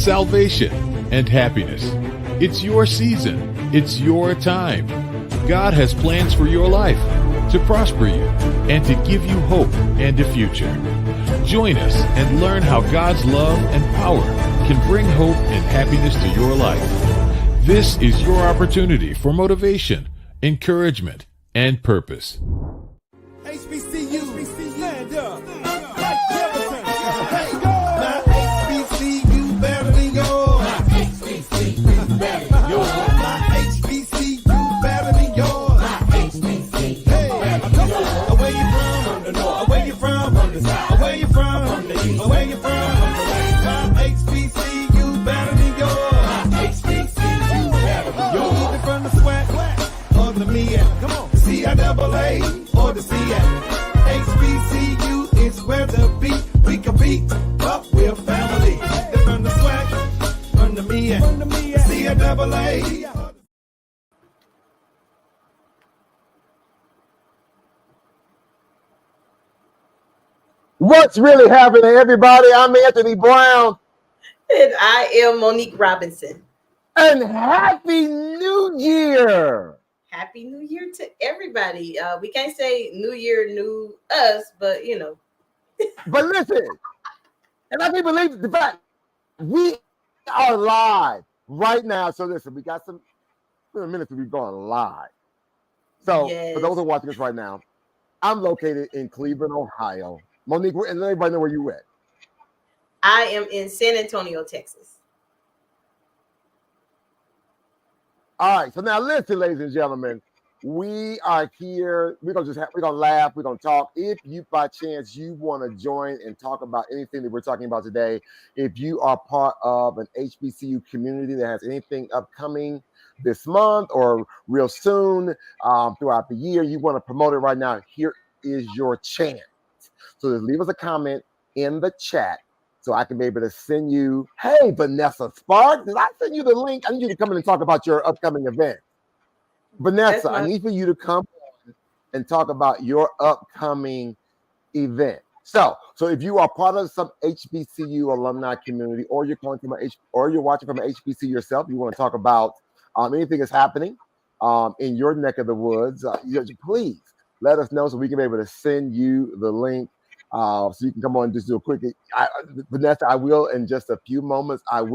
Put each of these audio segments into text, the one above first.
salvation, and happiness. It's your season. It's your time. God has plans for your life, to prosper you, and to give you hope and a future. Join us and learn how God's love and power can bring hope and happiness to your life. This is your opportunity for motivation, encouragement, and purpose. HBCU, stand up. Like Jefferson. Hey, go. My HBCU better than yours. My HBCU better than yours. My HBCU better than yours. My HBCU better than yours. Where you from? From the north. Where you from? From the south. Where you from? From the east. Where you from? From the west. My HBCU better than yours. My HBCU better than yours. Either from the SWAC or the MEAC. Come on. The CIAA or the CIAC. HBCU is where the beat we compete, but we're family. They're from the SWAC, from the MEAC, CIAA. What's really happening, everybody? I'm Anthony Brown. And I am Monique Robinson. And Happy New Year! Happy New Year to everybody. We can't say New Year, new us, but you know. But listen, and I can't believe the fact we are live right now. So listen, we got some minutes to be going live. So yes. For those who are watching us right now, I'm located in Cleveland, Ohio. Monique, and let everybody know where you at. I am in San Antonio, Texas. All right, so now listen, ladies and gentlemen, we are here. We're gonna laugh. We're gonna talk. If you, by chance, you want to join and talk about anything that we're talking about today, if you are part of an HBCU community that has anything upcoming this month or real soon throughout the year, you want to promote it right now. Here is your chance. So just leave us a comment in the chat, so I can be able to send you, hey, Vanessa Spark, did I send you the link? I need you to come in and talk about your upcoming event. Vanessa, I need for you to come on and talk about your upcoming event. So if you are part of some HBCU alumni community, or you're calling from or you're watching from an HBCU yourself, you want to talk about anything that's happening in your neck of the woods, please let us know so we can be able to send you the link. So you can come on and just do a quick, Vanessa, I will in just a few moments, but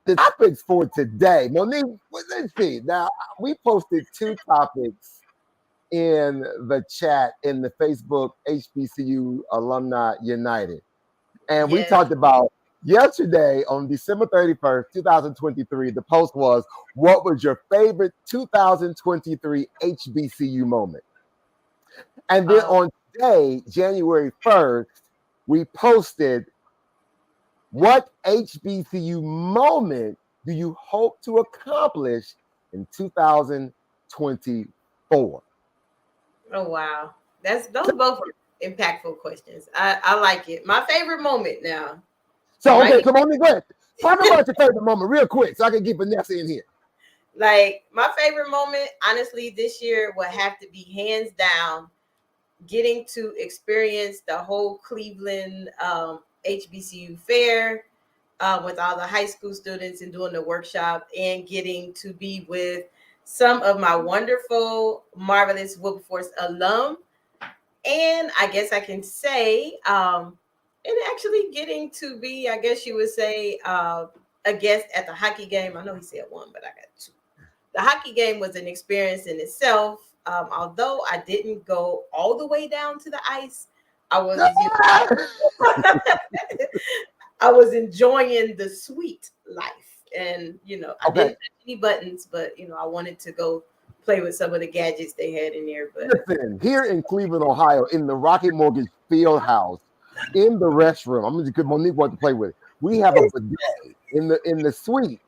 the topics for today, Monique, let's see. Now, we posted 2 topics in the chat in the Facebook HBCU Alumni United. And we talked about yesterday on December 31st, 2023, the post was, what was your favorite 2023 HBCU moment? And then on today, January 1st, we posted, what HBCU moment do you hope to accomplish in 2024? Oh, wow. Those both impactful questions. I like it. My favorite moment now. So, okay, come on, go ahead. Talk about your favorite moment real quick so I can get Vanessa in here. Like, my favorite moment, honestly, this year would have to be hands down getting to experience the whole Cleveland HBCU fair with all the high school students and doing the workshop, and getting to be with some of my wonderful, marvelous Wilberforce alum. And I guess I can say, and actually getting to be, I guess you would say, a guest at the hockey game. I know he said 1, but I got 2. The hockey game was an experience in itself. Although I didn't go all the way down to the ice, I was enjoying the sweet life. And, I didn't touch any buttons, but, I wanted to go play with some of the gadgets they had in there. But listen, here in Cleveland, Ohio, in the Rocket Mortgage Field House, in the restroom, I'm just because Monique wanted to play with it. We have a bidet in the suite.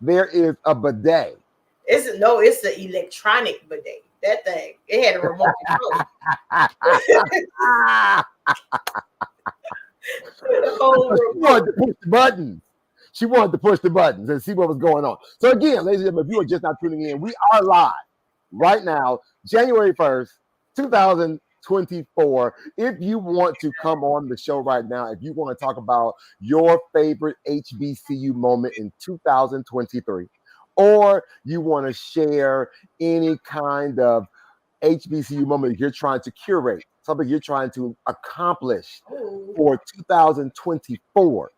There is a bidet. It's the electronic bidet. That thing, it had a remote control. She wanted to push the buttons and see what was going on. So again, ladies and gentlemen, if you are just not tuning in, we are live right now, January 1st, 2024. 2024. If you want to come on the show right now, if you want to talk about your favorite HBCU moment in 2023, or you want to share any kind of HBCU moment you're trying to curate, something you're trying to accomplish for 2024,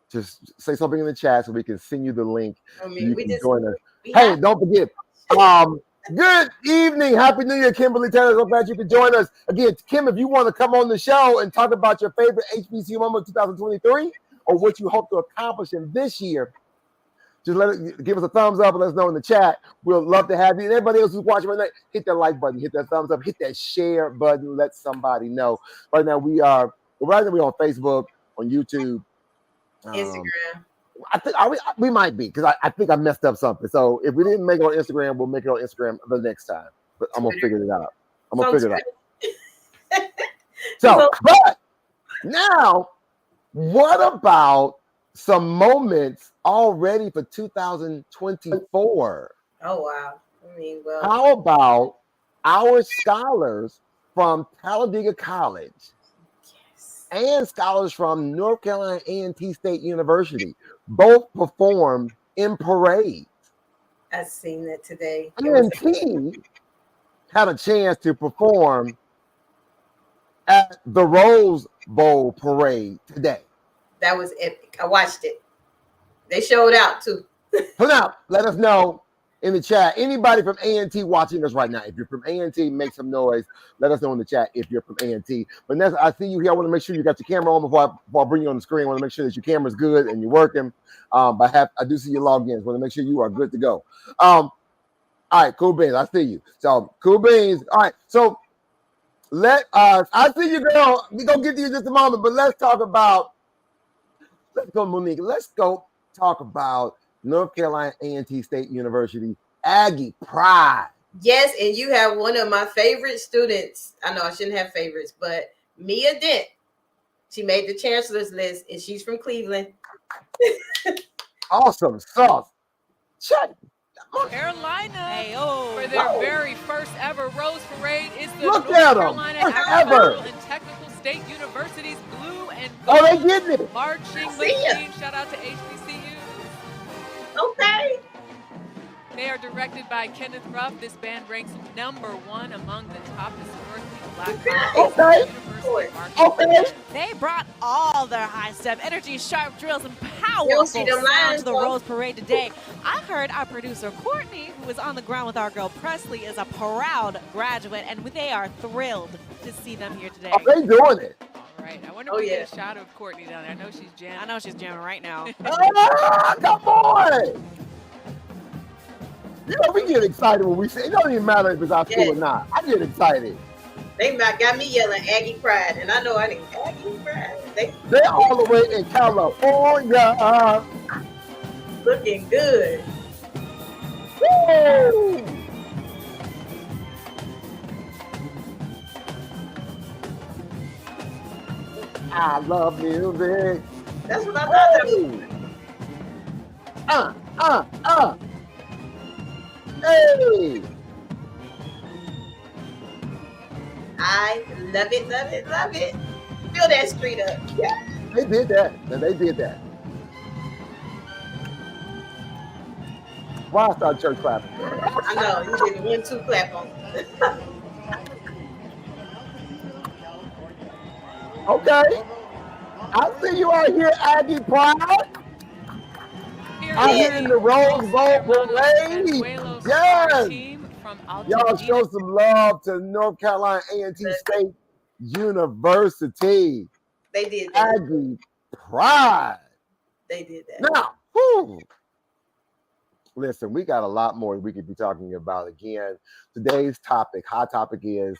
just say something in the chat so we can send you the link. I mean, You we can just join us. we Hey, have- don't forget. Good evening. Happy New Year, Kimberly Taylor. So glad you could join us. Again, Kim, if you want to come on the show and talk about your favorite HBCU moment of 2023 or what you hope to accomplish in this year, just give us a thumbs up and let us know in the chat. We'll love to have you. And everybody else who's watching right now, hit that like button, hit that thumbs up, hit that share button, let somebody know. Right now we're on Facebook, on YouTube, Instagram. I think we might be, because I think I messed up something. So if we didn't make it on Instagram, we'll make it on Instagram the next time. But I'm gonna figure it out. So, but now, what about some moments already for 2024? Oh wow. I mean, well, How about our scholars from Talladega College and scholars from North Carolina A&T State University both performed in parades? I've seen that today. A&T had a chance to perform at the Rose Bowl parade today. That was epic. I watched it. They showed out too. So now, let us know in the chat. Anybody from A&T watching us right now, if you're from A&T, make some noise. Let us know in the chat if you're from A&T. But next, I see you here. I want to make sure you got your camera on before I bring you on the screen. I want to make sure that your camera's good and you're working. But I do see your logins. I want to make sure you are good to go. All right, cool beans. I see you. So cool beans. All right. So I see you, girl. We're gonna get to you in just a moment, but let's go, Monique. Let's go talk about North Carolina A&T State University Aggie Pride. Yes, and you have one of my favorite students. I know I shouldn't have favorites, but Mia Dent. She made the chancellor's list, and she's from Cleveland. Awesome sauce. Check. Carolina for their very first ever Rose Parade is the Look North at 'em. Carolina First Agricultural ever. and Technical State University's blue and Oh, gold they getting it. marching See ya. team. Shout out to HBCU. Okay. They are directed by Kenneth Ruff. This band ranks #1 among the top historically black Okay. university marching Okay. bands. They brought all their high step energy, sharp drills, and You powerful don't see them sound lines, to the folks. Rose Parade today. I heard our producer Courtney, who was on the ground with our girl Presley, is a proud graduate, and they are thrilled to see them here today. Are they doing it? All right. I wonder Oh, if we yeah. get a shot of Courtney down there. I know she's jamming. I know she's jamming right now. Come on. You know, we get excited when we say it. Don't even matter if it's our school or not. I get excited. They got me yelling Aggie Pride, and I know I didn't Aggie Pride. They're all the way in California. Looking good. Woo! I love music. That's what I thought. That was. Woo! Hey! I love it, love it, love it. Fill that street up. Yeah. They did that. They did that. Why I start church clapping? I know. You did a 1-2 clap on. Okay. I see you out here, Aggie Pride. Out here in the Rose Bowl parade. Yes. Y'all show some love to North Carolina A&T State University. They did that. Aggie Pride. They did that. Now, whew. Listen, we got a lot more we could be talking about. Again, today's hot topic is,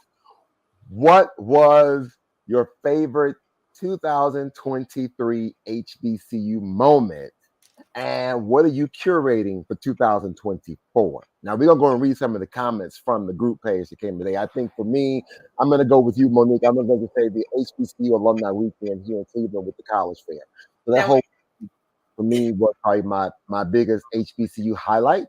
what was your favorite 2023 HBCU moment? And what are you curating for 2024? Now, we're going to go and read some of the comments from the group page that came today. I think for me, I'm going to go with you, Monique. I'm going to say the HBCU Alumni Weekend here in Cleveland with the College Fair. So that whole, for me, was probably my biggest HBCU highlight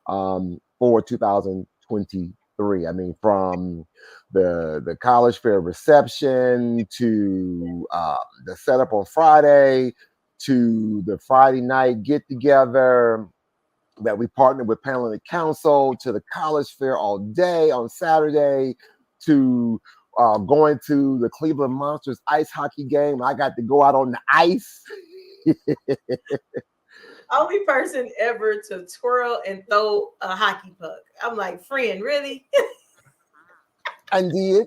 for 2023. I mean, from the college fair reception to the setup on Friday to the Friday night get together that we partnered with Panel and Council, to the college fair all day on Saturday, to going to the Cleveland Monsters ice hockey game. I got to go out on the ice. Only person ever to twirl and throw a hockey puck. I'm like, friend, really? And did.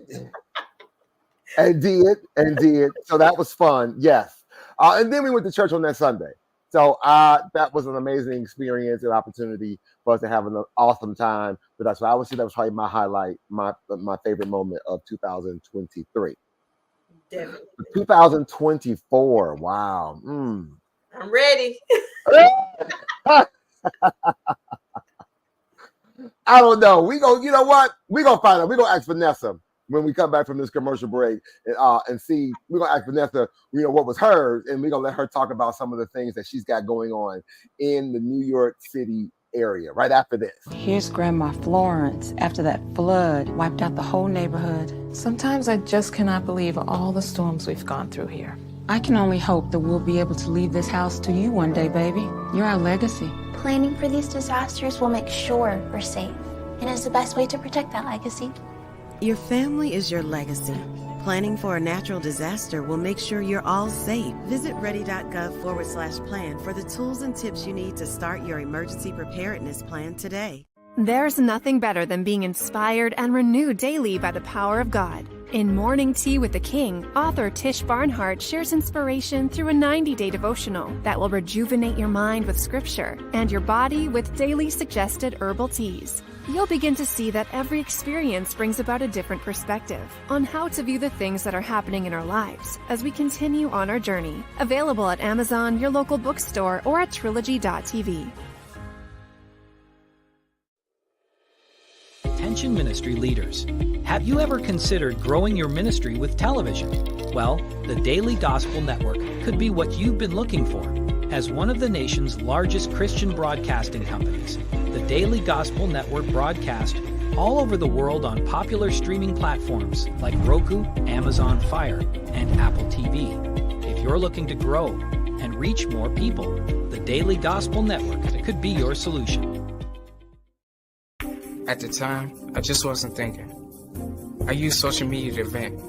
So that was fun. Yes. And then we went to church on that Sunday. So that was an amazing experience and opportunity for us to have an awesome time. But that's why I would say that was probably my highlight, my favorite moment of 2023. Definitely. 2024. Wow. I'm ready. I don't know. You know what? We're gonna find out. We're gonna ask Vanessa when we come back from this commercial break and see. We're gonna ask Vanessa, what was hers, and we're gonna let her talk about some of the things that she's got going on in the New York City area right after this. Here's Grandma Florence after that flood wiped out the whole neighborhood. Sometimes I just cannot believe all the storms we've gone through here. I can only hope that we'll be able to leave this house to you one day, baby. You're our legacy. Planning for these disasters will make sure we're safe, and is the best way to protect that legacy. Your family is your legacy. Planning for a natural disaster will make sure you're all safe. Visit ready.gov/plan for the tools and tips you need to start your emergency preparedness plan today. There's nothing better than being inspired and renewed daily by the power of God. In Morning Tea with the King, author Tish Barnhart shares inspiration through a 90-day devotional that will rejuvenate your mind with scripture and your body with daily suggested herbal teas. You'll begin to see that every experience brings about a different perspective on how to view the things that are happening in our lives as we continue on our journey. Available at Amazon, your local bookstore, or at trilogy.tv. Attention ministry leaders. Have you ever considered growing your ministry with television? Well, the Daily Gospel Network could be what you've been looking for. As one of the nation's largest Christian broadcasting companies, the Daily Gospel Network broadcasts all over the world on popular streaming platforms like Roku, Amazon Fire, and Apple TV. If you're looking to grow and reach more people, the Daily Gospel Network could be your solution. At the time, I just wasn't thinking. I used social media to vent.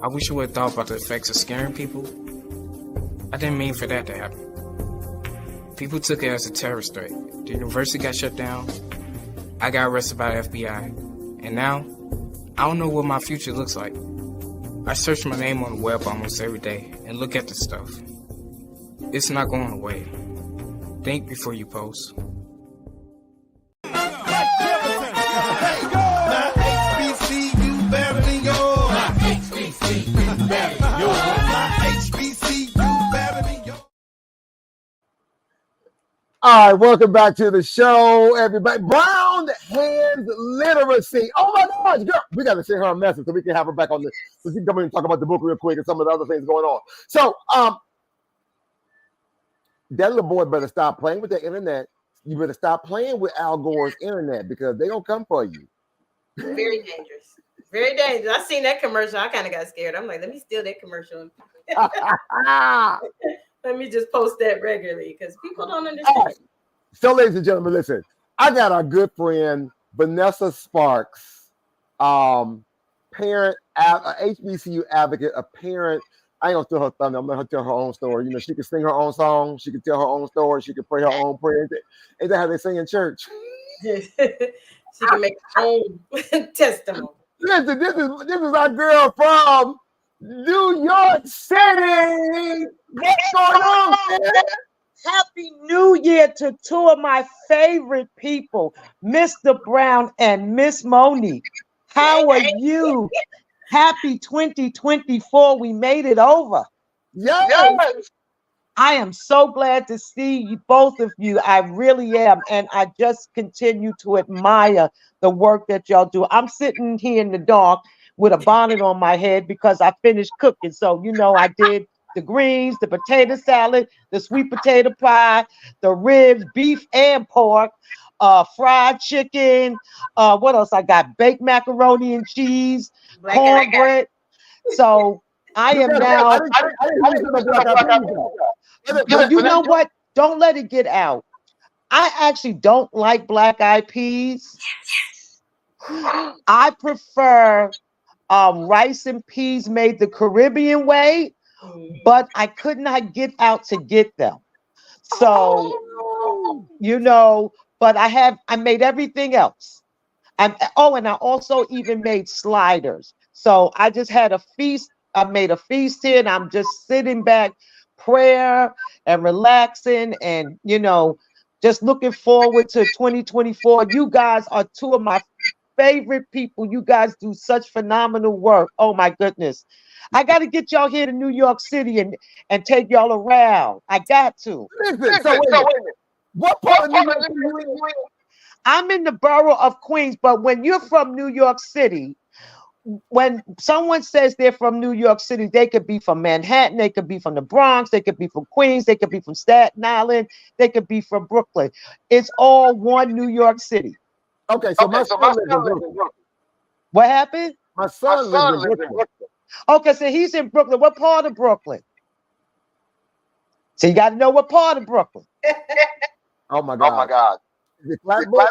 I wish I would have thought about the effects of scaring people. I didn't mean for that to happen. People took it as a terrorist threat. The university got shut down. I got arrested by the FBI. And now, I don't know what my future looks like. I search my name on the web almost every day and look at the stuff. It's not going away. Think before you post. HBCU better than yours. HBCU better than yours. HBCU better than yours. All right, welcome back to the show, everybody. Brown hands literacy. Oh my gosh, girl, we got to send her a message so we can have her back on this. So she can come in and talk about the book real quick and some of the other things going on. So, that little boy better stop playing with the internet. You better stop playing with Al Gore's internet because they gonna come for you. Very dangerous. Very dangerous. I seen that commercial. I kind of got scared. I'm like, let me steal that commercial. Let me just post that regularly because people don't understand. Right. So, ladies and gentlemen, listen. I got our good friend Vanessa Sparks, parent, HBCU advocate, a parent. I ain't gonna steal her thunder. I'm gonna let her tell her own story. You know, she can sing her own song. She can tell her own story. She can pray her own prayer. Ain't that how they sing in church? She can make her own testimony. Listen, this is our girl from New York City. What's going on, man? Happy New Year to two of my favorite people, Mr. Brown and Miss Monique. How are you? Happy 2024. We made it over. Yes. I am so glad to see you, both of you. I really am. And I just continue to admire the work that y'all do. I'm sitting here in the dark with a bonnet on my head because I finished cooking. So, you know, I did the greens, the potato salad, the sweet potato pie, the ribs, beef and pork. fried chicken. What else I got? Baked macaroni and cheese, cornbread. So I am now. You know what? Don't let it get out. I actually don't like black eyed peas. I prefer rice and peas made the Caribbean way, but I could not get out to get them. So, but I made everything else. And I also even made sliders. So I just had a feast. I made a feast here, and I'm just sitting back, prayer and relaxing, and just looking forward to 2024. You guys are two of my favorite people. You guys do such phenomenal work. Oh my goodness. I got to get y'all here to New York City and take y'all around. I got to. Listen, so wait a minute. What part of New York City you in? I'm in the borough of Queens, but when you're from New York City, when someone says they're from New York City, they could be from Manhattan, they could be from the Bronx, they could be from Queens, they could be from Staten Island, they could be from Brooklyn. It's all one New York City. Okay, so my son lives in Brooklyn. What happened? My son lives in Brooklyn. Okay, so he's in Brooklyn. What part of Brooklyn? So you got to know what part of Brooklyn. Oh my God. Is it Flatbush?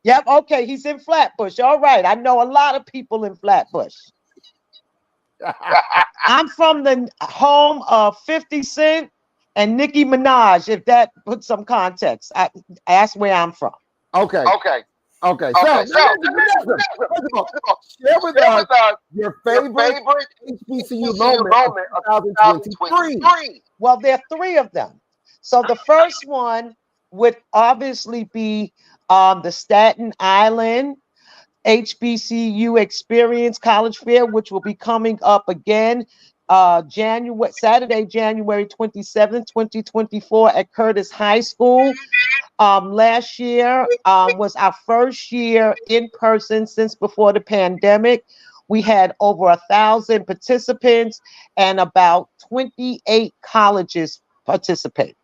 Yep, okay, he's in Flatbush. All right, I know a lot of people in Flatbush. I'm from the home of 50 Cent and Nicki Minaj, if that puts some context. That's where I'm from. Okay. So, first of all, share with us your favorite HBCU moment of 2023. Well, there are three of them. So the first one would obviously be the Staten Island HBCU Experience College Fair, which will be coming up again Saturday, January 27th, 2024 at Curtis High School. Last year was our first year in person since before the pandemic. We had over 1,000 participants and about 28 colleges participate.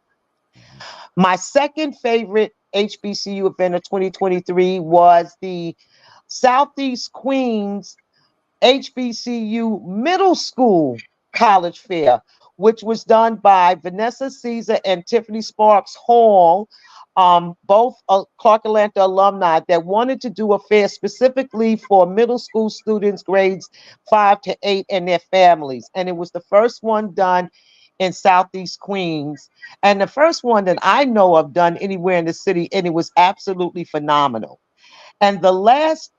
My second favorite HBCU event of 2023 was the Southeast Queens HBCU Middle School College Fair, which was done by Vanessa Caesar and Tiffany Sparks Hall, both Clark Atlanta alumni that wanted to do a fair specifically for middle school students grades 5 to 8 and their families. And it was the first one done in Southeast Queens, and the first one that I know of done anywhere in the city, and it was absolutely phenomenal. And the last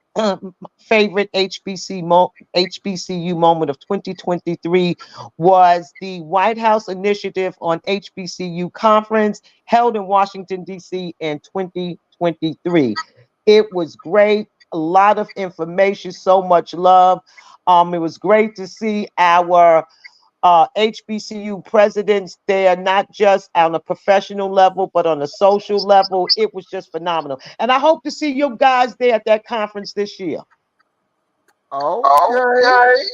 favorite HBCU moment of 2023 was the White House Initiative on HBCU Conference held in Washington, D.C. in 2023. It was great, a lot of information, so much love. It was great to see our HBCU presidents there, not just on a professional level, but on a social level. It was just phenomenal. And I hope to see you guys there at that conference this year. Okay.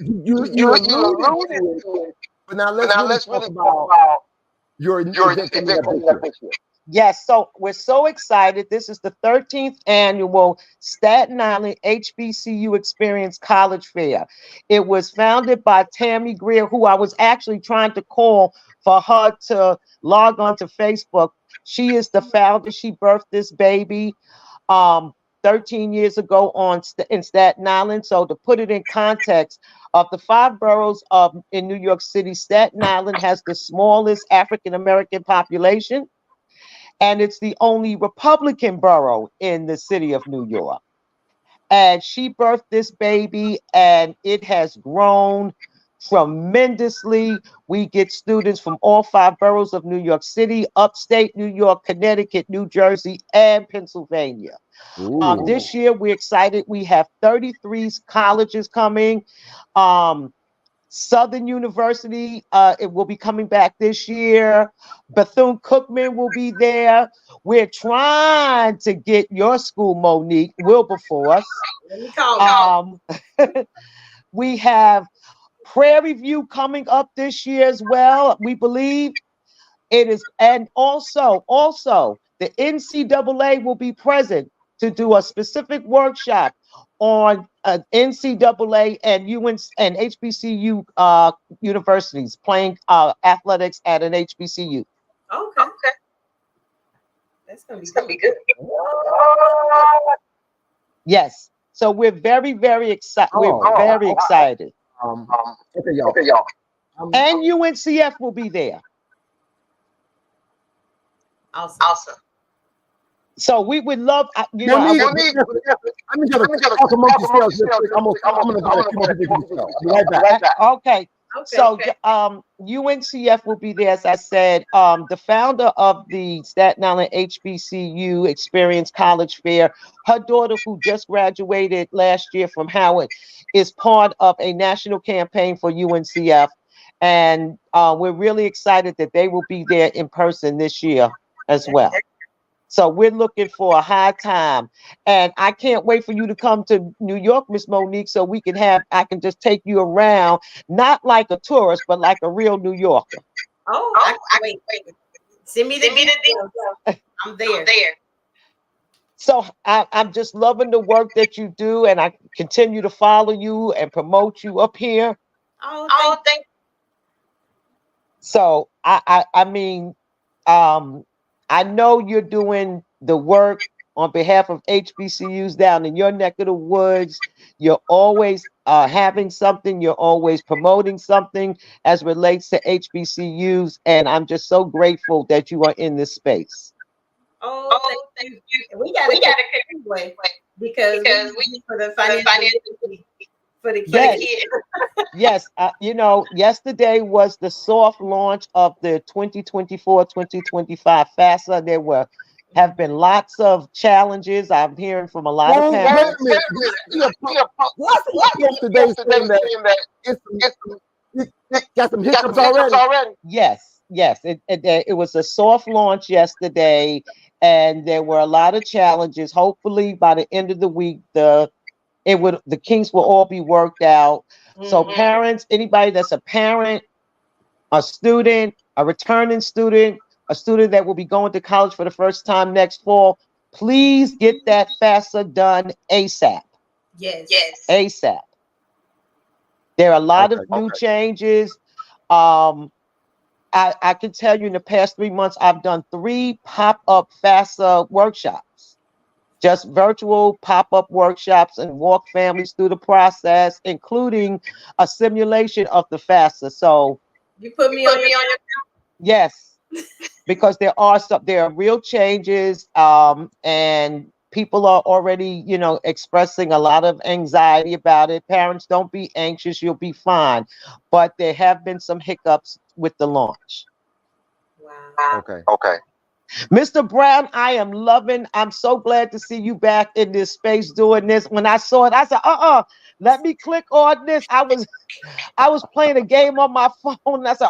You alluded to it, but now let's really talk about your event coming up this year. Yes, so we're so excited. This is the 13th annual Staten Island HBCU Experience College Fair. It was founded by Tammy Greer, who I was actually trying to call for her to log on to Facebook. She is the founder. She birthed this baby 13 years ago in Staten Island. So to put it in context, of the 5 boroughs in New York City, Staten Island has the smallest African-American population. And it's the only Republican borough in the city of New York. And she birthed this baby, and it has grown tremendously. We get students from all 5 boroughs of New York City, upstate New York, Connecticut, New Jersey, and Pennsylvania. This year, we're excited. We have 33 colleges coming. Southern University, it will be coming back this year. Bethune-Cookman will be there. We're trying to get your school, Monique, Wilberforce. We have Prairie View coming up this year as well, we believe. It is, and also the NCAA will be present to do a specific workshop on NCAA and UNC and HBCU universities playing athletics at an HBCU. Okay. That's gonna be good. Yes. So we're very, very excited. We're very excited. Okay, y'all. And UNCF will be there. Awesome. So we would love, I'm gonna go right back. Okay. So UNCF will be there, as I said. The founder of the Staten Island HBCU Experience College Fair, her daughter, who just graduated last year from Howard, is part of a national campaign for UNCF. And we're really excited that they will be there in person this year as well. So we're looking for a high time, and I can't wait for you to come to New York, Miss Monique, so I can just take you around, not like a tourist, but like a real New Yorker. I wait. Send me the details. I'm there. So I'm just loving the work that you do, and I continue to follow you and promote you up here. Thank you. So I mean, I know you're doing the work on behalf of HBCUs down in your neck of the woods. You're always having something. You're always promoting something as relates to HBCUs. And I'm just so grateful that you are in this space. Thank you. We got to anyway because we for the financial for the kids. Yes. Yesterday was the soft launch of the 2024-2025 FAFSA. There have been lots of challenges. I'm hearing from a lot of parents. What's today saying that it's got some hiccups already? Yes. It was a soft launch yesterday, and there were a lot of challenges. Hopefully, by the end of the week, the kinks will all be worked out. So parents, anybody that's a parent, a student, a returning student, a student that will be going to college for the first time next fall, please get that FAFSA done ASAP. Yes. ASAP. There are a lot of new changes. I can tell you in the past 3 months, I've done 3 pop-up FAFSA workshops. Just virtual pop-up workshops, and walk families through the process, including a simulation of the FAFSA. So you put me on your yes, because there are real changes, and people are already, expressing a lot of anxiety about it. Parents, don't be anxious; you'll be fine. But there have been some hiccups with the launch. Wow. Okay. Mr. Brown, I'm so glad to see you back in this space doing this. When I saw it, I said, let me click on this. I was playing a game on my phone, and I said,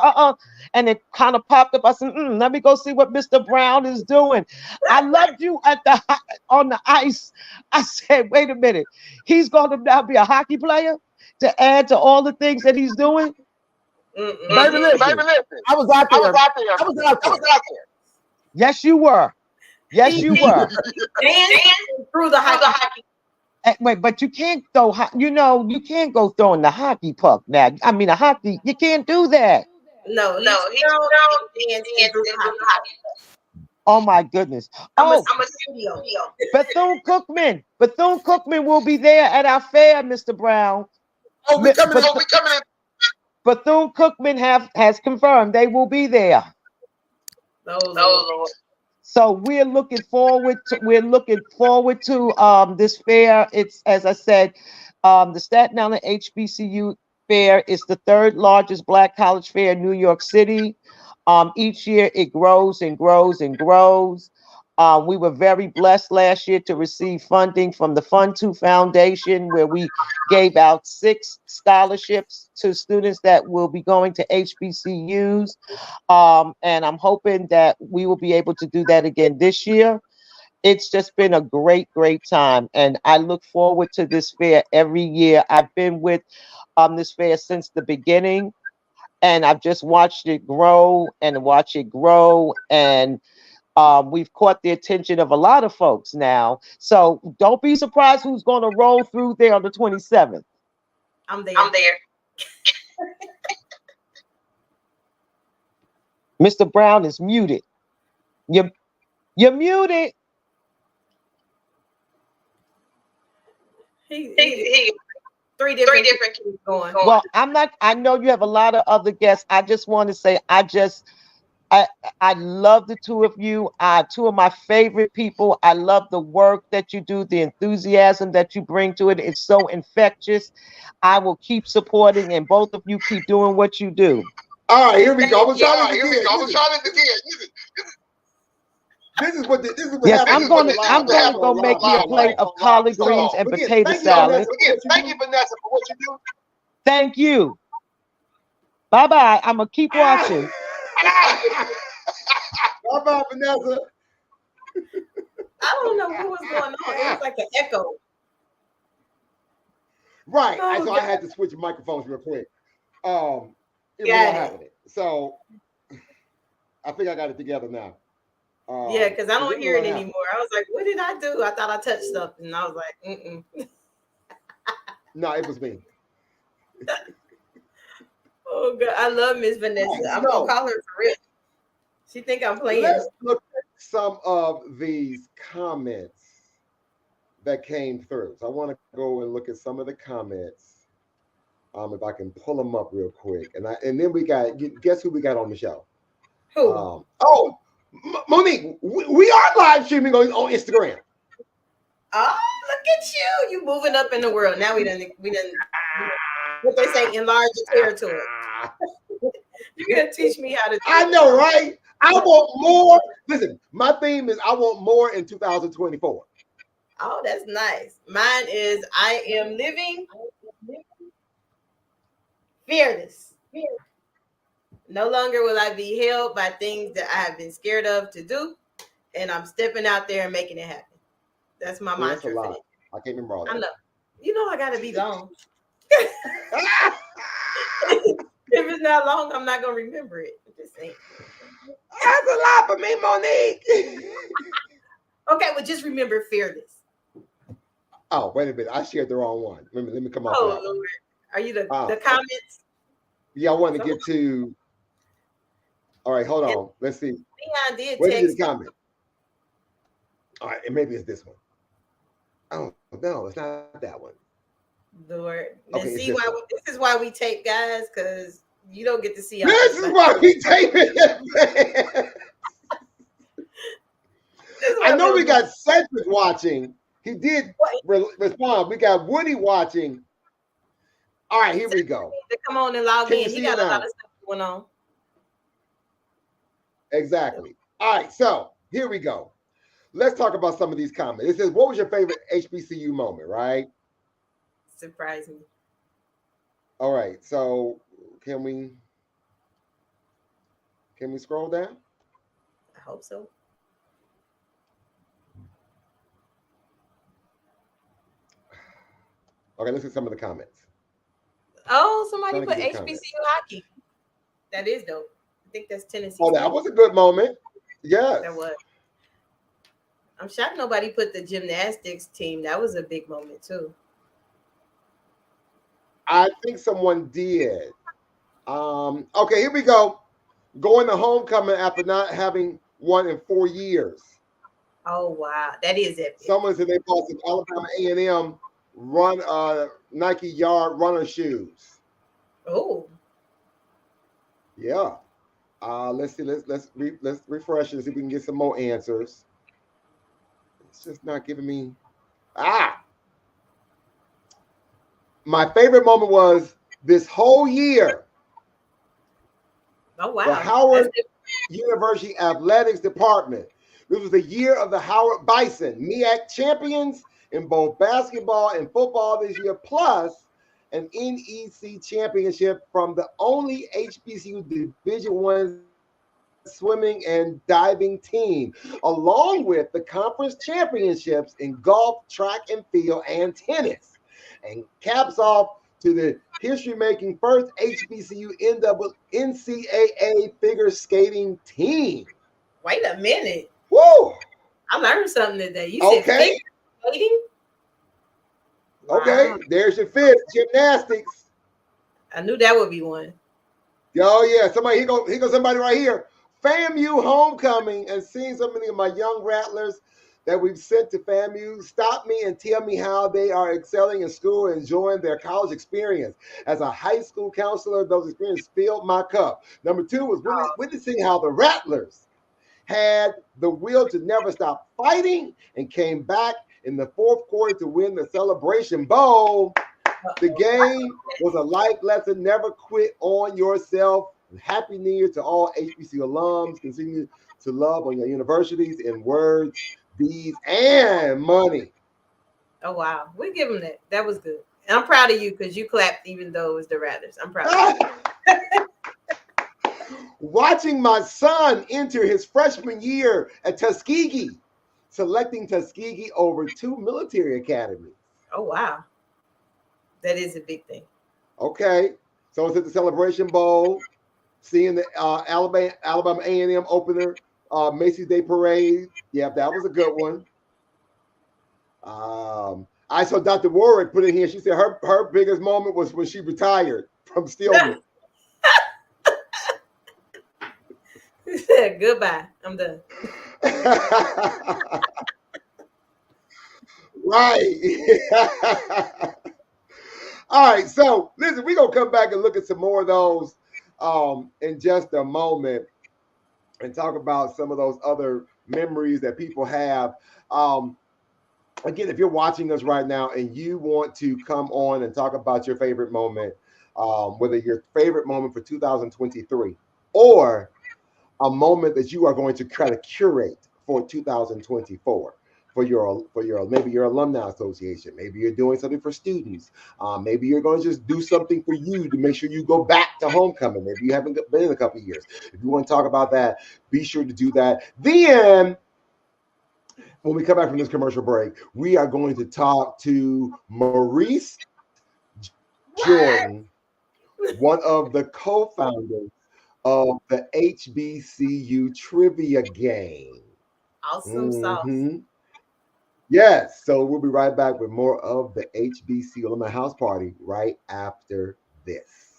and it kind of popped up. I said, let me go see what Mr. Brown is doing. I loved you on the ice. I said, wait a minute. He's going to now be a hockey player to add to all the things that he's doing? Baby, listen. I was out there. Yes, you were. And through the hockey. Wait, but you can't throw. You can't go throwing the hockey puck now. I mean, you can't do that. No. Oh my goodness. I'm a studio. Bethune Cookman will be there at our fair, Mr. Brown. We coming in. Bethune Cookman has confirmed they will be there. So we're looking forward to this fair. It's, as I said, the Staten Island HBCU Fair is the 3rd largest Black college fair in New York City. Each year it grows and grows and grows. We were very blessed last year to receive funding from the Fund 2 Foundation, where we gave out 6 scholarships to students that will be going to HBCUs. And I'm hoping that we will be able to do that again this year. it's just been a great, great time. And I look forward to this fair every year. I've been with this fair since the beginning, and I've just watched it grow and watch it grow. And we've caught the attention of a lot of folks now. So don't be surprised who's going to roll through there on the 27th. I'm there. Mr. Brown is muted. You're muted. He three different keys going. Well, I know you have a lot of other guests. I just want to say I love the two of you. Two of my favorite people. I love the work that you do, the enthusiasm that you bring to it. It's so infectious. I will keep supporting, and both of you keep doing what you do. All right, here we go. I'm gonna try this again. This is what yes, happens. I'm gonna go make me a plate of collard greens and potato salad. Thank you, Vanessa, for what you do. Thank you. Bye-bye. I'm gonna keep watching. Bye-bye, Vanessa. I don't know what was going on. It was like an echo. Right. So I had to switch microphones real quick. It was not happening. So I think I got it together now. Yeah, because I don't hear it anymore. I was like, what did I do? I thought I touched something. And I was like, No, it was me. Oh, God. I love Miss Vanessa. I'm going to call her for real. She think I'm playing. Let's look at some of these comments that came through. So I want to go and look at some of the comments. If I can pull them up real quick. And then we got, guess who we got on the show? Who? Monique, we are live streaming on Instagram. Oh, look at you. You moving up in the world. Now we done what they say, enlarge the territory. You're going to teach me how to do I know, right? I want more. Listen, my theme is I want more in 2024. Oh, that's nice. Mine is I am living fearless. No longer will I be held by things that I have been scared of to do, and I'm stepping out there and making it happen. That's my mantra. That's a lot. I can't remember all that. I know. You know I gotta be long. If it's not long, I'm not gonna remember it. Just saying. That's a lot for me, Monique. Okay, well, just remember fearless. Oh, wait a minute. I shared the wrong one. Let me come off. Oh, Lord. Are you the comments? Yeah, I want to get to. All right, hold on. Let's see. Leon did Where's text the comment? All right, and maybe it's this one. Oh no, it's not that one. Lord, okay, see why this is why we tape, guys, because you don't get to see. This is why we tape it. I know we got Cedric watching. He did respond. We got Woody watching. All right, here we go. Come on and log in. He got a lot of stuff going on. Exactly. All right, so here we go. Let's talk about some of these comments. It says, what was your favorite HBCU moment, right? Surprise me. All right, so can we scroll down? I hope so. Okay, let's see some of the comments. Oh, somebody put HBCU hockey. That is dope. I think that's Tennessee. Oh, that was a good moment. Yes. That was. I'm shocked nobody put the gymnastics team. That was a big moment too. I think someone did. Okay, here we go. Going to homecoming after not having one in 4 years. Oh wow, that is it. Someone said they bought some Alabama A&M Nike Yard runner shoes. Oh. Yeah. Let's see. Let's refresh and see if we can get some more answers. It's just not giving me. My favorite moment was this whole year. Oh wow! The Howard University Athletics Department. This was the year of the Howard Bison, MEAC champions in both basketball and football this year, plus an NEC championship from the only HBCU Division I swimming and diving team, along with the conference championships in golf, track and field, and tennis. And caps off to the history-making first HBCU NCAA figure skating team. Wait a minute. Woo! I learned something today. You said Okay. figure skating? Okay, Wow. there's your fifth. Gymnastics. I knew that would be one. Oh yeah, somebody here goes somebody right here. FAMU homecoming, and seeing so many of my young rattlers that we've sent to FAMU stop me and tell me how they are excelling in school and enjoying their college experience. As a high school counselor, those experiences filled my cup. Number two was witnessing how the rattlers had the will to never stop fighting and came back in the fourth quarter to win the Celebration Bowl. The game was a life lesson. Never quit on yourself. Happy New Year to all HBCU alums. Continue to love on your universities in words, deeds, and money. Oh, wow. We give them that. That was good. And I'm proud of you because you clapped even though it was the Rattlers. I'm proud of you. Watching my son enter his freshman year at Tuskegee, selecting Tuskegee over 2 military academies. Oh, wow. That is a big thing. Okay. So it's at the Celebration Bowl, seeing the Alabama A&M opener, Macy's Day Parade. Yeah, that was a good one. I saw Dr. Warwick put in here. She said her biggest moment was when she retired from Stillman. Goodbye. I'm done. Right. All right. So listen, we're gonna come back and look at some more of those in just a moment and talk about some of those other memories that people have. Again, if you're watching us right now and you want to come on and talk about your favorite moment, whether your favorite moment for 2023 or a moment that you are going to try to curate for 2024 for your maybe your alumni association, maybe you're doing something for students, maybe you're going to just do something for you to make sure you go back to homecoming. Maybe you haven't been in a couple of years. If you want to talk about that, be sure to do that. Then when we come back from this commercial break, we are going to talk to Maurice Jordan, one of the co-founders of the HBCU trivia game. Awesome sauce. Yes, so we'll be right back with more of the HBCU Alumni House Party right after this.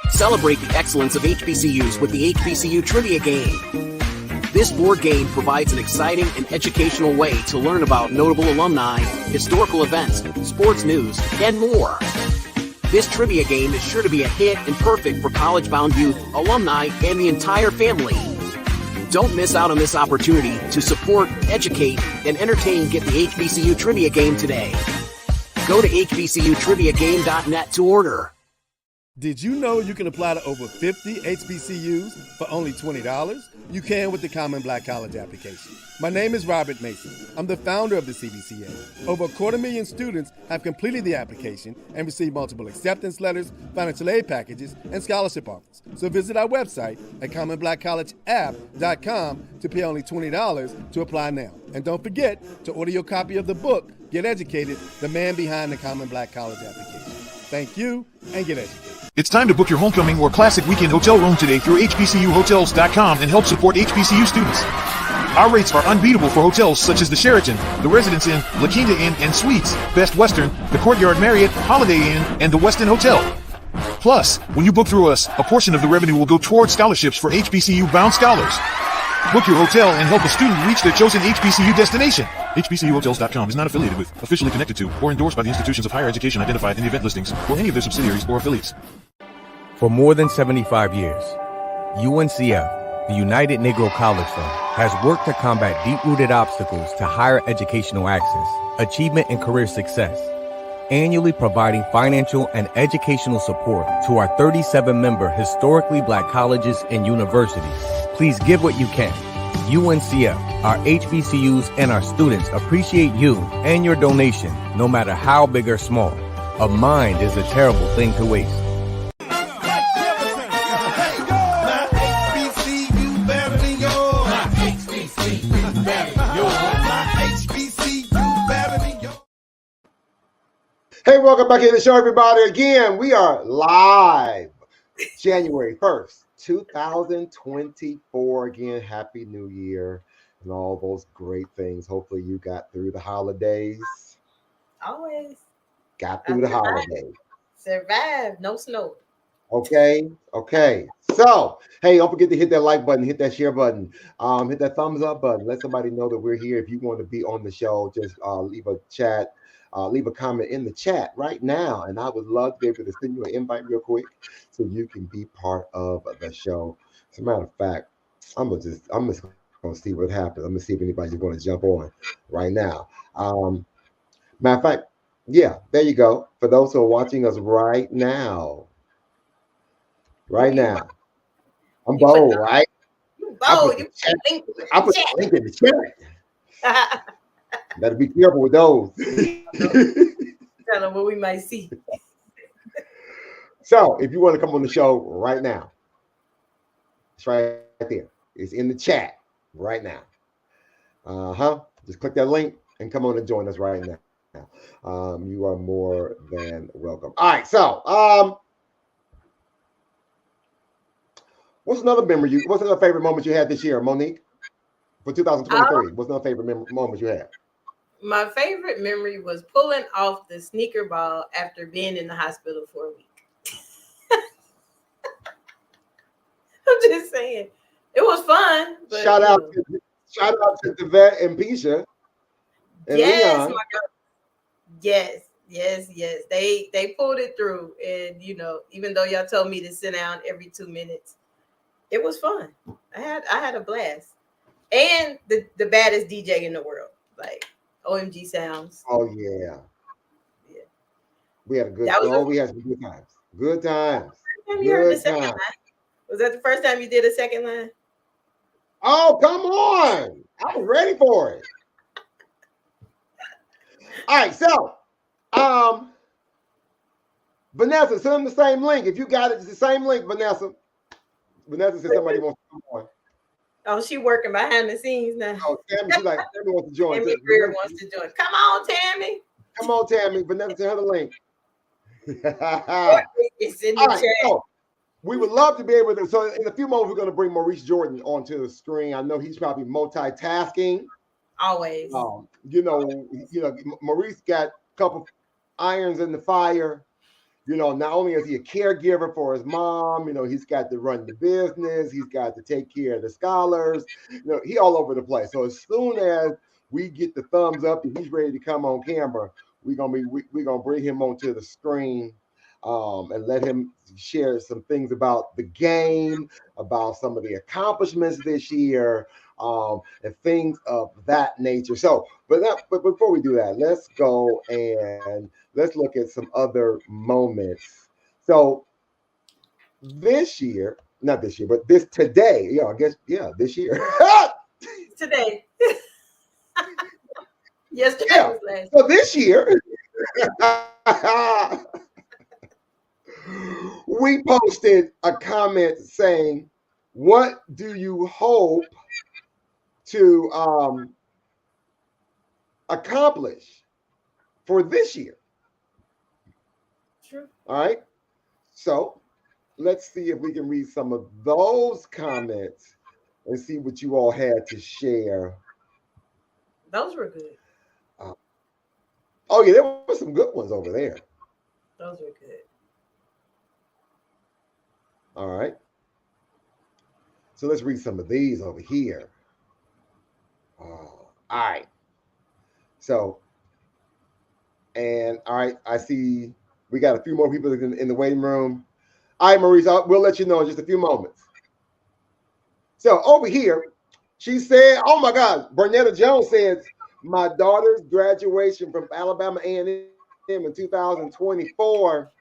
Celebrate the excellence of HBCUs with the HBCU Trivia Game. This board game provides an exciting and educational way to learn about notable alumni, historical events, sports news, and more. This trivia game is sure to be a hit and perfect for college-bound youth, alumni, and the entire family. Don't miss out on this opportunity to support, educate, and entertain Get the HBCU Trivia Game today. Go to hbcutriviagame.net to order. Did you know you can apply to over 50 HBCUs for only $20? You can with the Common Black College application. My name is Robert Mason. I'm the founder of the CBCA. Over 250,000 students have completed the application and received multiple acceptance letters, financial aid packages, and scholarship offers. So visit our website at commonblackcollegeapp.com to pay only $20 to apply now. And don't forget to order your copy of the book, Get Educated, the man behind the Common Black College application. Thank you, and get educated. It's time to book your homecoming or classic weekend hotel room today through HBCUHotels.com and help support HBCU students. Our rates are unbeatable for hotels such as the Sheraton, the Residence Inn, La Quinta Inn and Suites, Best Western, the Courtyard Marriott, Holiday Inn, and the Westin Hotel. Plus, when you book through us, a portion of the revenue will go towards scholarships for HBCU-bound scholars. Book your hotel and help a student reach their chosen HBCU destination. HBCUHotels.com is not affiliated with, officially connected to, or endorsed by the institutions of higher education identified in the event listings or any of their subsidiaries or affiliates. For more than 75 years, UNCF, the United Negro College Fund, has worked to combat deep-rooted obstacles to higher educational access, achievement, and career success, annually providing financial and educational support to our 37-member historically black colleges and universities. Please give what you can. UNCF, our HBCUs, and our students appreciate you and your donation, no matter how big or small. A mind is a terrible thing to waste. HBCU welcome back to the show, everybody. Again, we are live January 1st, 2024. Again, Happy New Year and all those great things. Hopefully you got through the holidays. Always. Got through the holidays. Survive. No snow. Okay. So, hey, don't forget to hit that like button, hit that share button, hit that thumbs up button. Let somebody know that we're here. If you want to be on the show, just leave a chat, leave a comment in the chat right now, and I would love to be able to send you an invite real quick so you can be part of the show. As a matter of fact, I'm just gonna see what happens. I'm gonna see if anybody's going to jump on right now. Matter of fact, yeah, there you go. For those who are watching us right now. Right now. I'm bold, right? You bold. You I put the link in the chat. Gotta be careful with those. Kind of what we might see. So if you want to come on the show right now, it's right there. It's in the chat right now. Just click that link and come on and join us right now. You are more than welcome. All right, so what's another favorite moment you had this year, Monique? For 2023, what's another favorite moment you had? My favorite memory was pulling off the sneaker ball after being in the hospital for a week. I'm just saying, it was fun. But, shout out to Devette and Pisha and yes, Leon. my girl. Yes. They pulled it through, and even though y'all told me to sit down every 2 minutes, it was fun. I had a blast, and the baddest DJ in the world, like OMG Sounds. Oh yeah. We had we had some good times. Good times. Have you heard the second line? Was that the first time you did a second line? Oh, come on. I was ready for it. All right, so Vanessa, send them the same link. If you got it, it's the same link, Vanessa. Vanessa said somebody wants to come on. Oh, she working behind the scenes now. Oh, Tammy, she's like, Tammy wants to join. Tammy Greer wants to join. Come on, Tammy. Come on, Tammy. Vanessa, send her the link. It's in the chat. So we would love to be able to. So in a few moments, we're going to bring Maurice Jordan onto the screen. I know he's probably multitasking. Always. Maurice got a couple irons in the fire. Not only is he a caregiver for his mom, he's got to run the business, he's got to take care of the scholars, he all over the place. So as soon as we get the thumbs up and he's ready to come on camera, we're gonna bring him onto the screen and let him share some things about the game, about some of the accomplishments this year, and things of that nature. So, but before we do that, let's go and let's look at some other moments. So this year, not this year, but today, this year. Today. Yesterday was last. So this year, we posted a comment saying, what do you hope to accomplish for this year? True. All right. So let's see if we can read some of those comments and see what you all had to share. Those were good. Oh yeah, there were some good ones over there. Those were good. All right. So let's read some of these over here. All right. So, and all right, I see we got a few more people in the waiting room. All right, Maurice, we'll let you know in just a few moments. So over here, she said, oh my God, Bernetta Jones says, my daughter's graduation from Alabama A&M in 2024.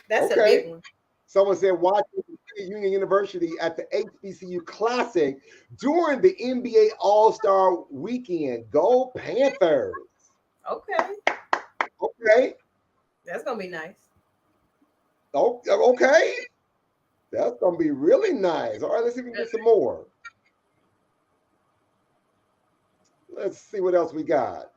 That's a big one. Someone said, watching Union University at the HBCU Classic during the NBA All-Star Weekend. Go Panthers. Okay. That's going to be nice. Oh, okay. That's going to be really nice. All right, let's see if we can get some more. Let's see what else we got.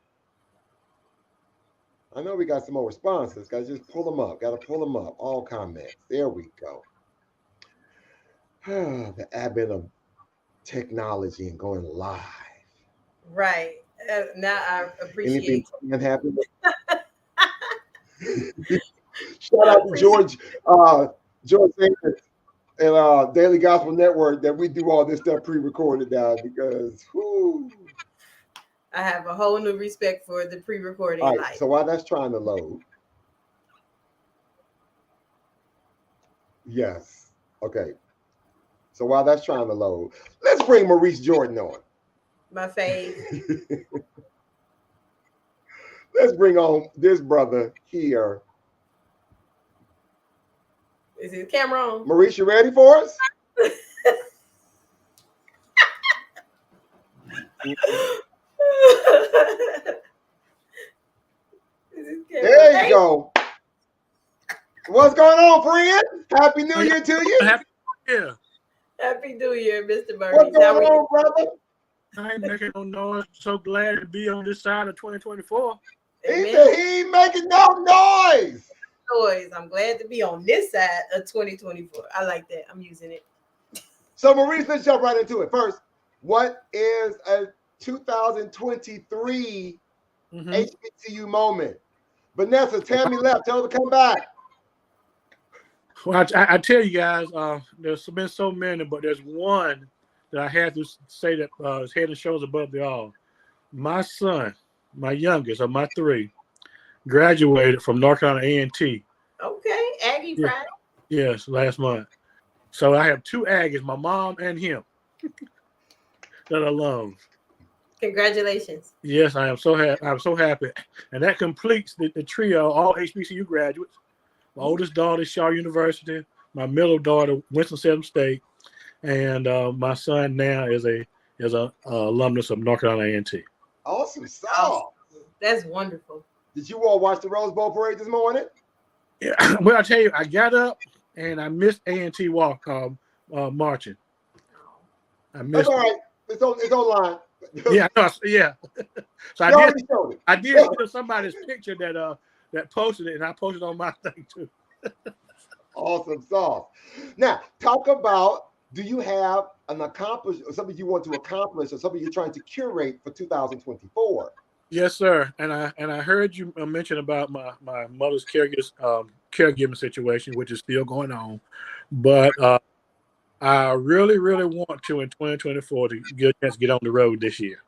I know we got some more responses. Got to just pull them up. Got to pull them up. All comments. There we go. The advent of technology and going live. Right. Now I Anything appreciate that happened? Shout out to George Davis and Daily Gospel Network that we do all this stuff pre-recorded now because whoo. I have a whole new respect for the pre-recording All right, life. so while that's trying to load. Yes. Okay. So while that's trying to load, let's bring Maurice Jordan on. My fave. Let's bring on this brother here. Is his camera on? Maurice, you ready for us? There you go. What's going on, friend? Happy New Year to you. Happy New Year. Happy New Year, Mr. Murray. What's going on, brother? I ain't making no noise. So glad to be on this side of 2024. He said he ain't making no noise. I'm glad to be on this side of 2024. I like that. I'm using it. So, Maurice, let's jump right into it. First, what is a 2023 HBCU moment? Vanessa, Tammy left. Tell her to come back. Well, I tell you guys, there's been so many, but there's one that I had to say that is head and shoulders above the all. My son, my youngest of my three, graduated from North Carolina A&T. Okay, Aggie Pride. Yes, last month. So I have two Aggies, my mom and him, that are alums. Congratulations. Yes, I am so happy. I'm so happy, and that completes the trio, all HBCU graduates. My oldest daughter, Shaw University. My middle daughter, Winston-Salem State, and my son now is a alumnus of North Carolina A&T. Awesome stuff. That's wonderful. Did you all watch the Rose Bowl parade this morning? Yeah. Well, I tell you, I got up and I missed A&T walk marching. I missed. That's all right. It's online. Yeah, yeah. So I did see somebody's picture that posted it, and I posted on my thing too. Awesome stuff. Now, talk about, do you have an accomplishment, something you want to accomplish, or something you're trying to curate for 2024? Yes, sir. And I heard you mention about my mother's caregiving situation, which is still going on. But I really, really want to in 2024 to get a chance to get on the road this year,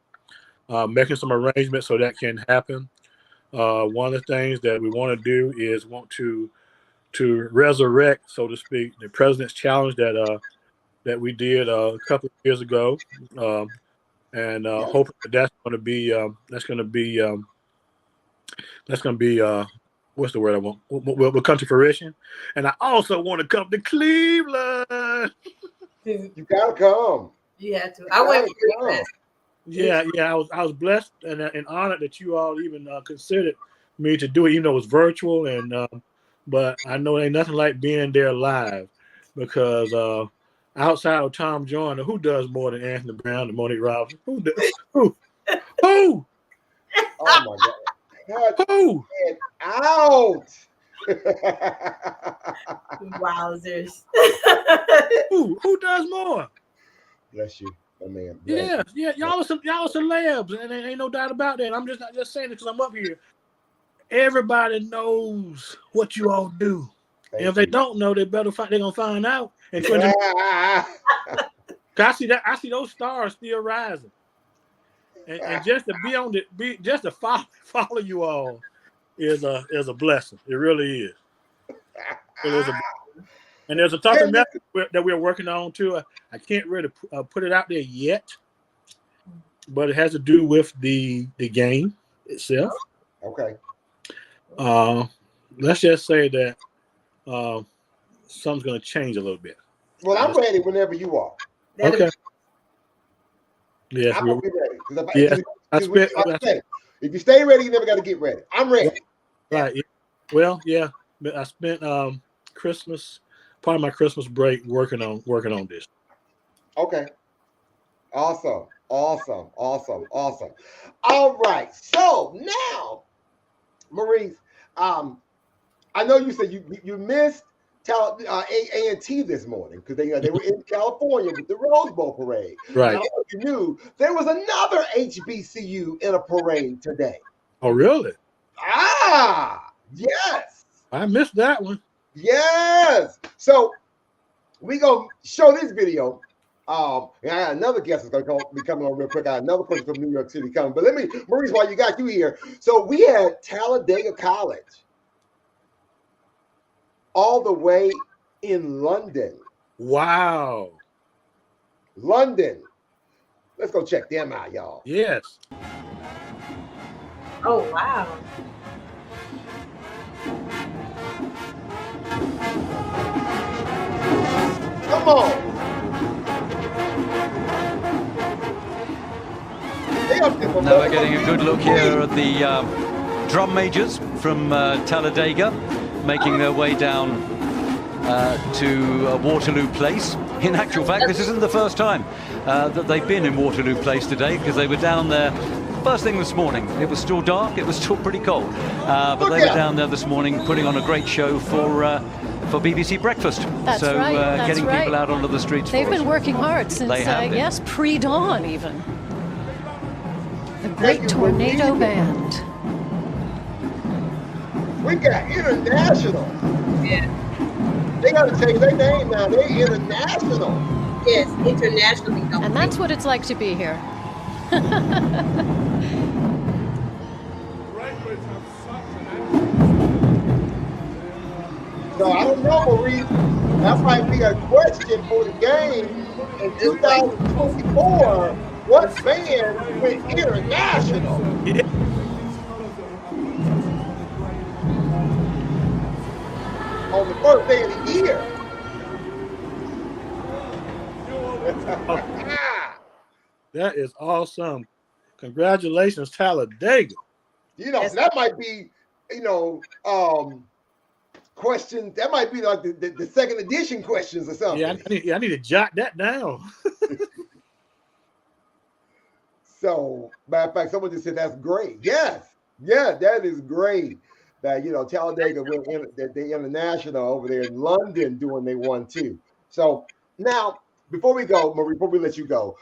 making some arrangements so that can happen. One of the things that we want to do is want to resurrect, so to speak, the President's Challenge that we did a couple of years ago. And hoping that's going to be what's the word I want? Will come to fruition. And I also want to come to Cleveland. You gotta come. You had to. I went for Cleveland. Yeah. I was blessed and honored that you all even considered me to do it, even though it was virtual. And but I know it ain't nothing like being there live, because outside of Tom Joyner, who does more than Anthony Brown and Monique Robinson? Who? Oh my God! Who? Get out! Wowzers! Who does more? Bless you, man. Yeah. Y'all are celebs, and ain't no doubt about that. I'm just not just saying it because I'm up here. Everybody knows what you all do. And if they don't know, they're gonna find out. And I see those stars still rising, and just to just to follow you all is a blessing. It really is. It is and there's a talking method that we're working on too. I can't really put it out there yet, but it has to do with the game itself. Okay. Let's just say that something's going to change a little bit. Well, I'm ready whenever you are. Okay. Yes, I'm gonna be ready. If you stay ready, you never got to get ready. I'm ready. Right. Yeah. Well, yeah. I spent part of my Christmas break working on this. Okay. Awesome. All right. So now Maurice, I know you said you missed A&T this morning because they were in California with the Rose Bowl parade. Right. I don't know if you knew there was another HBCU in a parade today. Oh, really? Yes. I missed that one. Yes. So we gonna show this video. And I got another guest that's gonna be coming on real quick. I got another person from New York City coming. But let me, Maurice, while you got you here. So we had Talladega College all the way in London. Wow. London. Let's go check them out, y'all. Yes. Oh, wow. Come on. Now we're getting a good look here at the drum majors from Talladega making their way down to Waterloo Place. In actual fact, this isn't the first time that they've been in Waterloo Place today, because they were down there first thing this morning. It was still dark, it was still pretty cold, but they were down there this morning putting on a great show for BBC Breakfast. That's right. That's getting right. people out onto the streets. They've for been us. working hard since, They have been. yes, pre-dawn even. The Great Tornado Band. We got international. Yeah. They got to change their name now. They're international. Yes, internationally known. And that's what it's like to be here. So I don't know, Maurice. That might be a question for the game in 2024. What band went international? Yeah. On the first day of the year. That is awesome. Congratulations, Talladega. You know, that might be, questions. That might be like the second edition questions or something. Yeah, I need to jot that down. So, matter of fact, someone just said that's great. Yes, yeah, that is great. That Talladega went they international over there in London doing they won too. So now, before we go, Marie, before we let you go,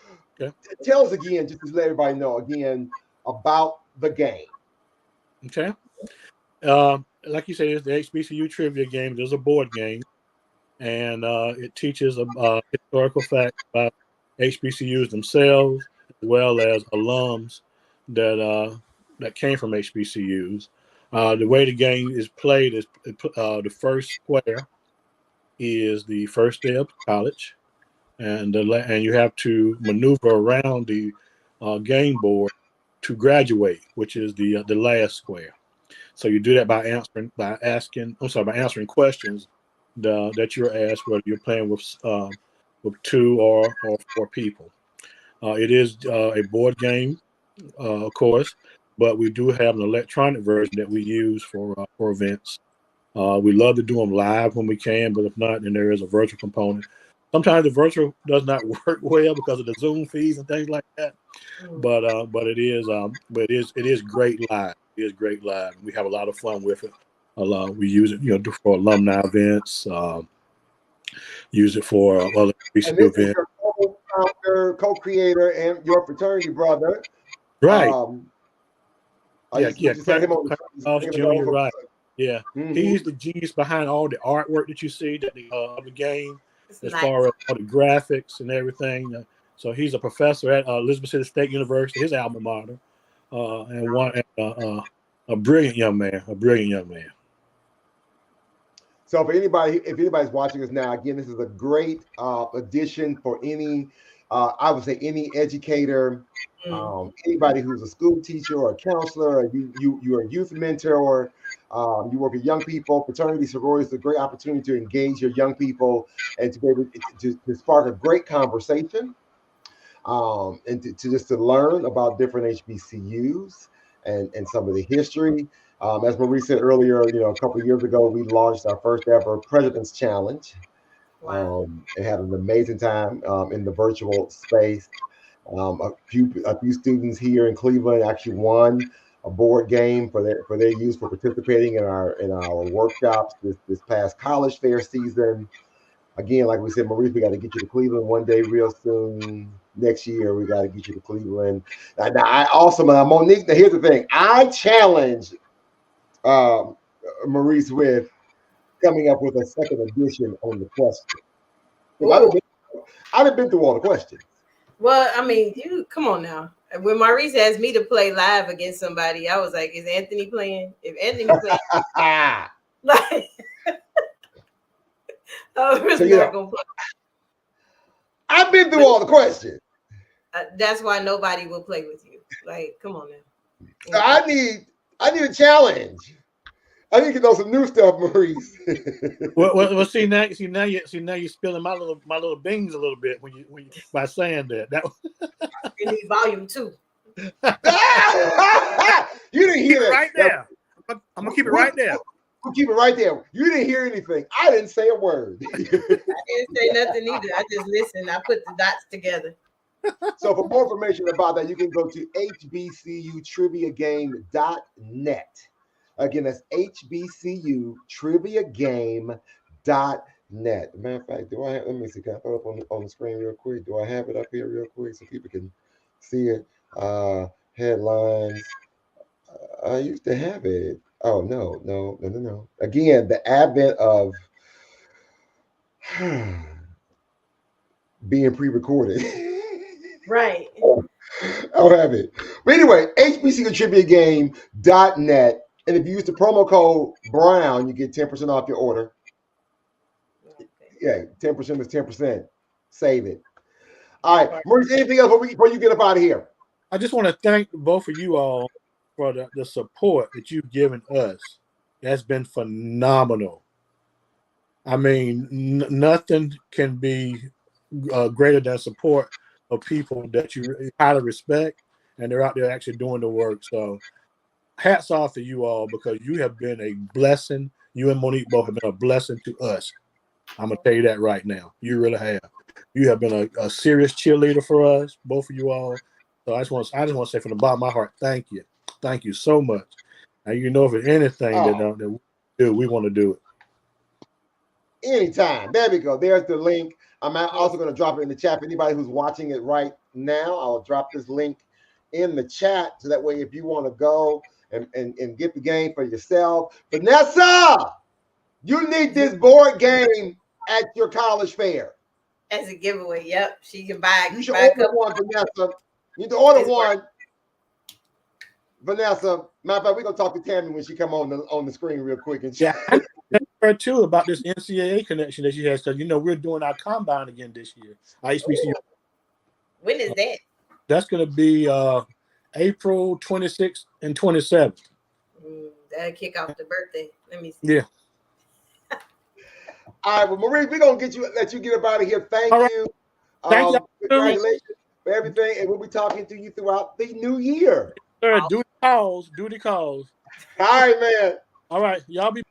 tell us again, just to let everybody know again about the game. Okay. Like you said, it's the HBCU trivia game. There's a board game, and it teaches historical facts about HBCUs themselves, as well as alums that came from HBCUs. The way the game is played is the first square is the first day of college, and you have to maneuver around the game board to graduate, which is the last square. So you do that by answering questions that you're asked, whether you're playing with 2 or 4 people. It is a board game, of course, but we do have an electronic version that we use for events. We love to do them live when we can, but if not, then there is a virtual component. Sometimes the virtual does not work well because of the Zoom fees and things like that. But it is great live. It is great live. We have a lot of fun with it. We use it, for alumni events. Use it for other HBCU events. Co-founder, co-creator, and your fraternity brother. Right. Junior, right. Yeah. Mm-hmm. He's the genius behind all the artwork that you see of the game, as nice. far as all the graphics and everything. So he's a professor at Elizabeth City State University, his alma mater, and a brilliant young man. So if anybody's watching us now, again, this is a great addition for any, I would say any educator, anybody who's a school teacher or a counselor, or you're a youth mentor, you work with young people. Fraternity sorority is a great opportunity to engage your young people and to be able to spark a great conversation, and to learn about different HBCUs and some of the history. As Marie said earlier, a couple of years ago, we launched our first ever President's Challenge, and had an amazing time in the virtual space. A few students here in Cleveland actually won a board game for their use for participating in our workshops this past college fair season. Again, like we said, Maurice, we got to get you to Cleveland one day real soon. Next year, we got to get you to Cleveland. Now I also, Monique, now here's the thing. I challenged Maurice with coming up with a second edition on the question. I've been through all the questions. Well, I mean, you come on now. When Maurice asked me to play live against somebody, I was like, "Is Anthony playing? If Anthony playing, like, So, yeah, I've been through all the questions. That's why nobody will play with you. Like, come on now. I need a challenge. I need to know some new stuff, Maurice. well, see now you're spilling my little beans a little bit when you by saying that. You need volume 2. You didn't hear that right there. I'm gonna keep it right there. We'll keep it right there. You didn't hear anything. I didn't say a word. I didn't say nothing either. I just listened. I put the dots together. So for more information about that, you can go to hbcutriviagame.net. Again, that's hbcutriviagame.net. Matter of fact, do I have, let me see, can I throw it up on the screen real quick? Do I have it up here real quick so people can see it? Headlines. I used to have it. Oh, no. Again, the advent of being pre-recorded. Right. I don't have it. But anyway, hbcutriviagame.net. And if you use the promo code Brown, you get 10% off your order. Yeah, 10% is 10%. Save it. All right. Maurice, anything else before you get up out of here? I just want to thank both of you all for the support that you've given us. That's been phenomenal. I mean, nothing can be greater than support of people that you highly respect, and they're out there actually doing the work. So hats off to you all, because you have been a blessing. You and Monique both have been a blessing to us. I'm going to tell you that right now. You really have. You have been a serious cheerleader for us, both of you all. So I just want to say from the bottom of my heart, thank you. Thank you so much. And you know, if there's anything that we do, we want to do it. Anytime. There we go. There's the link. I'm also going to drop it in the chat for anybody who's watching it right now. I'll drop this link in the chat so that way if you want to go and get the game for yourself. Vanessa, you need this board game at your college fair. As a giveaway. Yep. She can buy. You should order one, Vanessa. You need to order one. Vanessa, matter of fact, we're gonna talk to Tammy when she come on the screen real quick. And yeah, I her too about this NCAA connection that she has, because we're doing our combine again this year. Our HBCU. When is that? That's gonna be April 26th and 27th. That'll kick off the birthday. Let me see. Yeah. All right, well, Marie, we're gonna let you get up out of here. Thank you. Thank you. Congratulations for everything, and we'll be talking to you throughout the new year. Sir, do the calls. All right, man. All right, y'all be.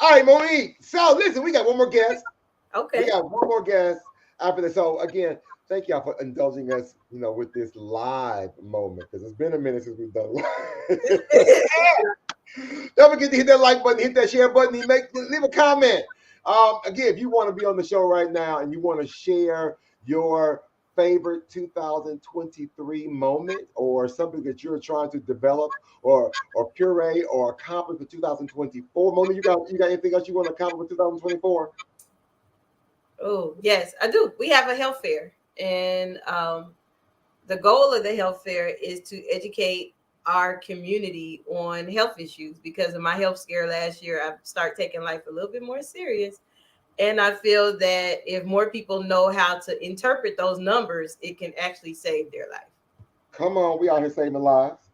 All right, Monique. So listen, we got one more guest. Okay. We got one more guest after this. So again, thank y'all for indulging us, with this live moment, because it's been a minute since we've done live. Don't forget to hit that like button, hit that share button, leave a comment. Again, if you want to be on the show right now and you want to share your favorite 2023 moment or something that you're trying to develop or puree or accomplish for 2024. Mona, you got anything else you want to accomplish for 2024? Oh, yes, I do. We have a health fair, and the goal of the health fair is to educate our community on health issues. Because of my health scare last year, I started taking life a little bit more serious. And I feel that if more people know how to interpret those numbers, it can actually save their life. Come on, we out here saving lives.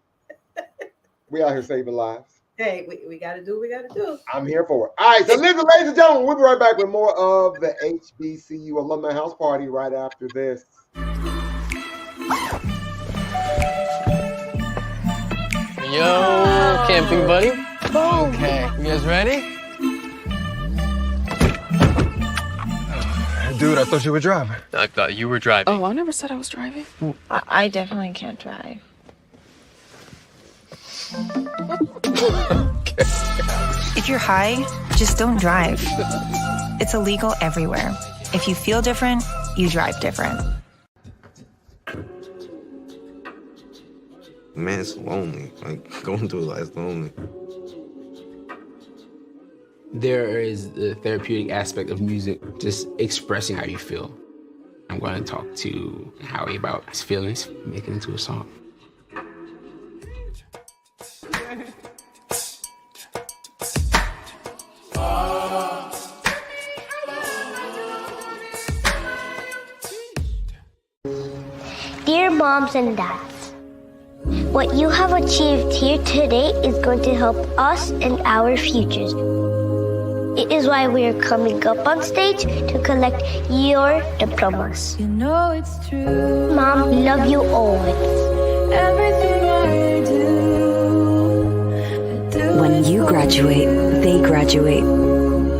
We out here saving lives. Hey, we got to do what we got to do. I'm here for it. All right, so listen, ladies and gentlemen, we'll be right back with more of the HBCU Alumni House Party right after this. Yo, camping buddy. Okay, you guys ready? Dude, I thought you were driving. I thought you were driving. Oh, I never said I was driving. I definitely can't drive. If you're high, just don't drive. It's illegal everywhere. If you feel different, you drive different. Man, it's lonely. Like, going through life's lonely. There is the therapeutic aspect of music, just expressing how you feel. I'm going to talk to Howie about his feelings, make it into a song. Dear moms and dads, what you have achieved here today is going to help us and our futures. It is why we are coming up on stage to collect your diplomas. You know it's true. Mom, we love you always. Everything I do. When you graduate, they graduate.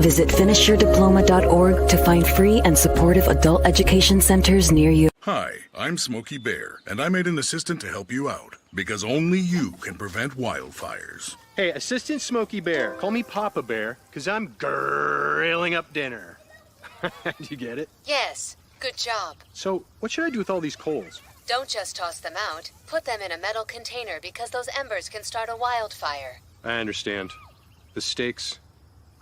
Visit finishyourdiploma.org to find free and supportive adult education centers near you. Hi, I'm Smokey Bear, and I made an assistant to help you out, because only you can prevent wildfires. Hey, Assistant Smokey Bear. Call me Papa Bear, because I'm grilling up dinner. Do you get it? Yes, good job. So, what should I do with all these coals? Don't just toss them out. Put them in a metal container because those embers can start a wildfire. I understand. The stakes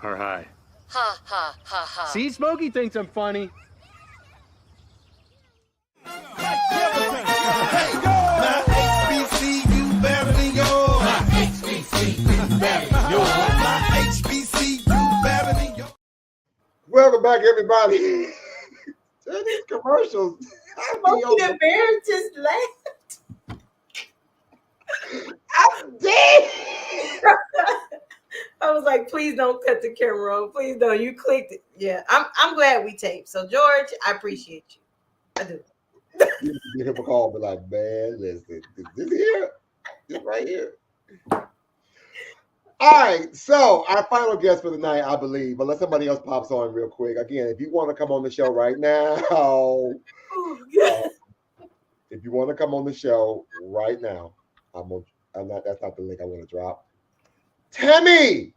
are high. Ha, ha, ha, ha. See, Smokey thinks I'm funny. HBCU better than yours. HBCU better than yours. HBCU better than yours. Welcome back, everybody. To these commercials. Smokey the Bear just laughed. I'm dead. I was like, please don't cut the camera on. Please don't. You clicked it. Yeah, I'm glad we taped. So George, I appreciate you. I do. You give him a call, be like, man, listen, this here, this right here. All right, so our final guest for the night, I believe, unless somebody else pops on real quick. Again, if you want to come on the show right now, if you want to come on the show right now, that's not the link I want to drop. Tammy,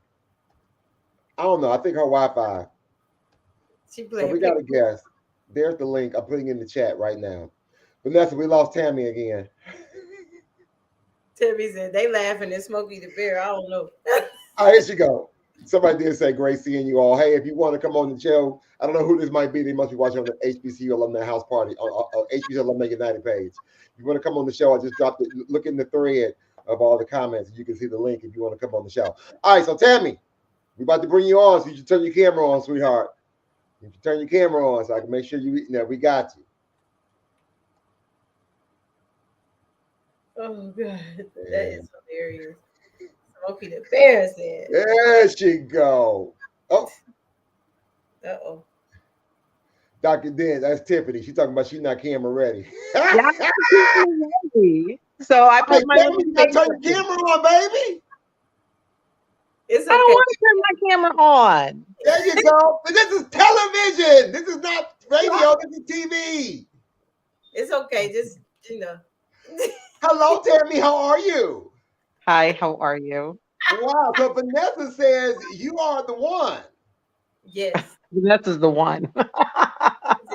I don't know. I think her Wi-Fi. So we got a guest. There's the link. I'm putting in the chat right now. Vanessa, we lost Tammy again. Tammy said they laughing at Smokey the Bear. I don't know. All right, here she go. Somebody did say great seeing you all. Hey, if you want to come on the show, I don't know who this might be. They must be watching on the HBCU Alumni House Party on HBCU Alumni United page. If you want to come on the show, I just dropped it. Look in the thread of all the comments. You can see the link if you want to come on the show. All right, so Tammy, we're about to bring you on, so you should turn your camera on, sweetheart. You can turn your camera on so I can make sure we got you. Oh, God. That is hilarious. Smokey the Bear said. There she go. Oh. Uh-oh. Dr. Den, that's Tiffany. She's talking about she's not camera ready. So I put my turn your camera on, baby. It's okay. I don't want to turn my camera on. There you go. This is television. This is not radio. This is TV. It's okay. Just, Hello, Tammy. How are you? Hi, how are you? Wow. So Vanessa says you are the one. Yes. Vanessa's the one. The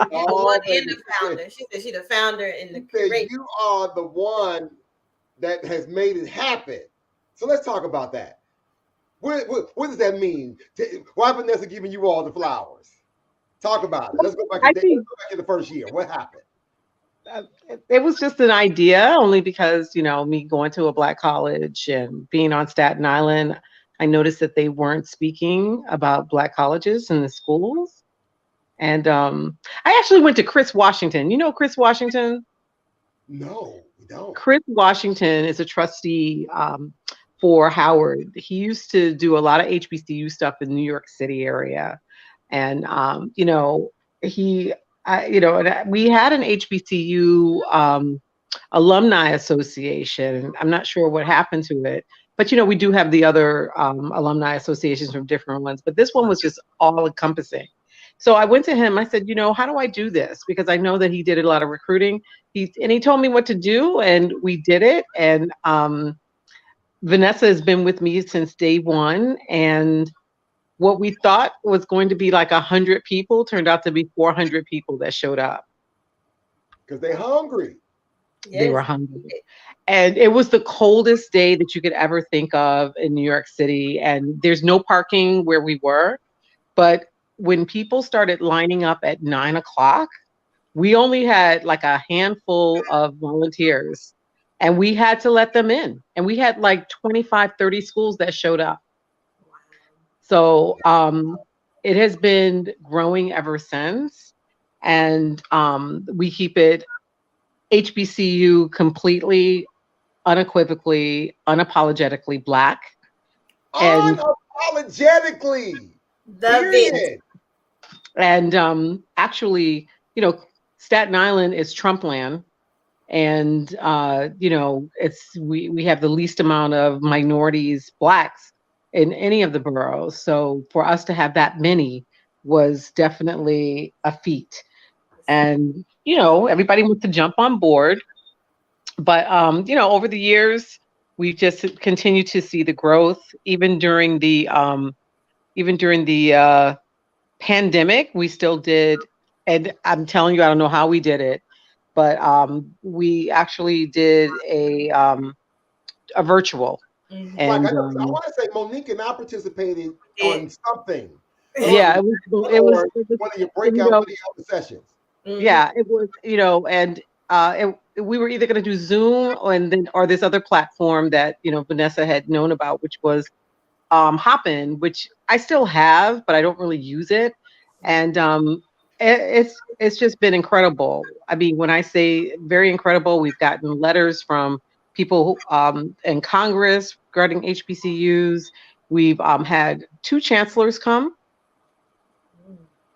one and the founder. She said she's the founder and the curator. You are the one that has made it happen. So let's talk about that. What does that mean? Why Vanessa giving you all the flowers? Talk about it. Let's go back to the first year. What happened? It was just an idea, only because, me going to a Black college and being on Staten Island, I noticed that they weren't speaking about Black colleges in the schools. And I actually went to Chris Washington. You know Chris Washington? No, we don't. Chris Washington is a trustee for Howard. He used to do a lot of HBCU stuff in the New York City area. And, we had an HBCU alumni association. I'm not sure what happened to it, but, we do have the other alumni associations from different ones, but this one was just all encompassing. So I went to him, I said, how do I do this? Because I know that he did a lot of recruiting. He told me what to do, and we did it. And Vanessa has been with me since day one, and what we thought was going to be like 100 people turned out to be 400 people that showed up. Because they're hungry. They were hungry. And it was the coldest day that you could ever think of in New York City. And there's no parking where we were. But when people started lining up at 9 o'clock, we only had like a handful of volunteers and we had to let them in. And we had like 25, 30 schools that showed up. So it has been growing ever since. And we keep it HBCU completely, unequivocally, unapologetically Black. And unapologetically. Period. And actually, you know, Staten Island is Trumpland. And you know, we have the least amount of minorities, Blacks in any of the boroughs. So for us to have that many was definitely a feat. And you know, everybody wants to jump on board. But you know, over the years, we've just continued to see the growth. Even during the pandemic, we still did. And I'm telling you, I don't know how we did it, but we actually did a virtual. And I want to say Monique and I participated on something. Yeah, it was one of your breakout video sessions. Yeah, it was, you know, and we were either going to do Zoom or this other platform that, you know, Vanessa had known about, which was Hopin, which I still have, but I don't really use it. And it's just been incredible. I mean, when I say very incredible, we've gotten letters from people in Congress regarding HBCUs. We've had 2 chancellors come.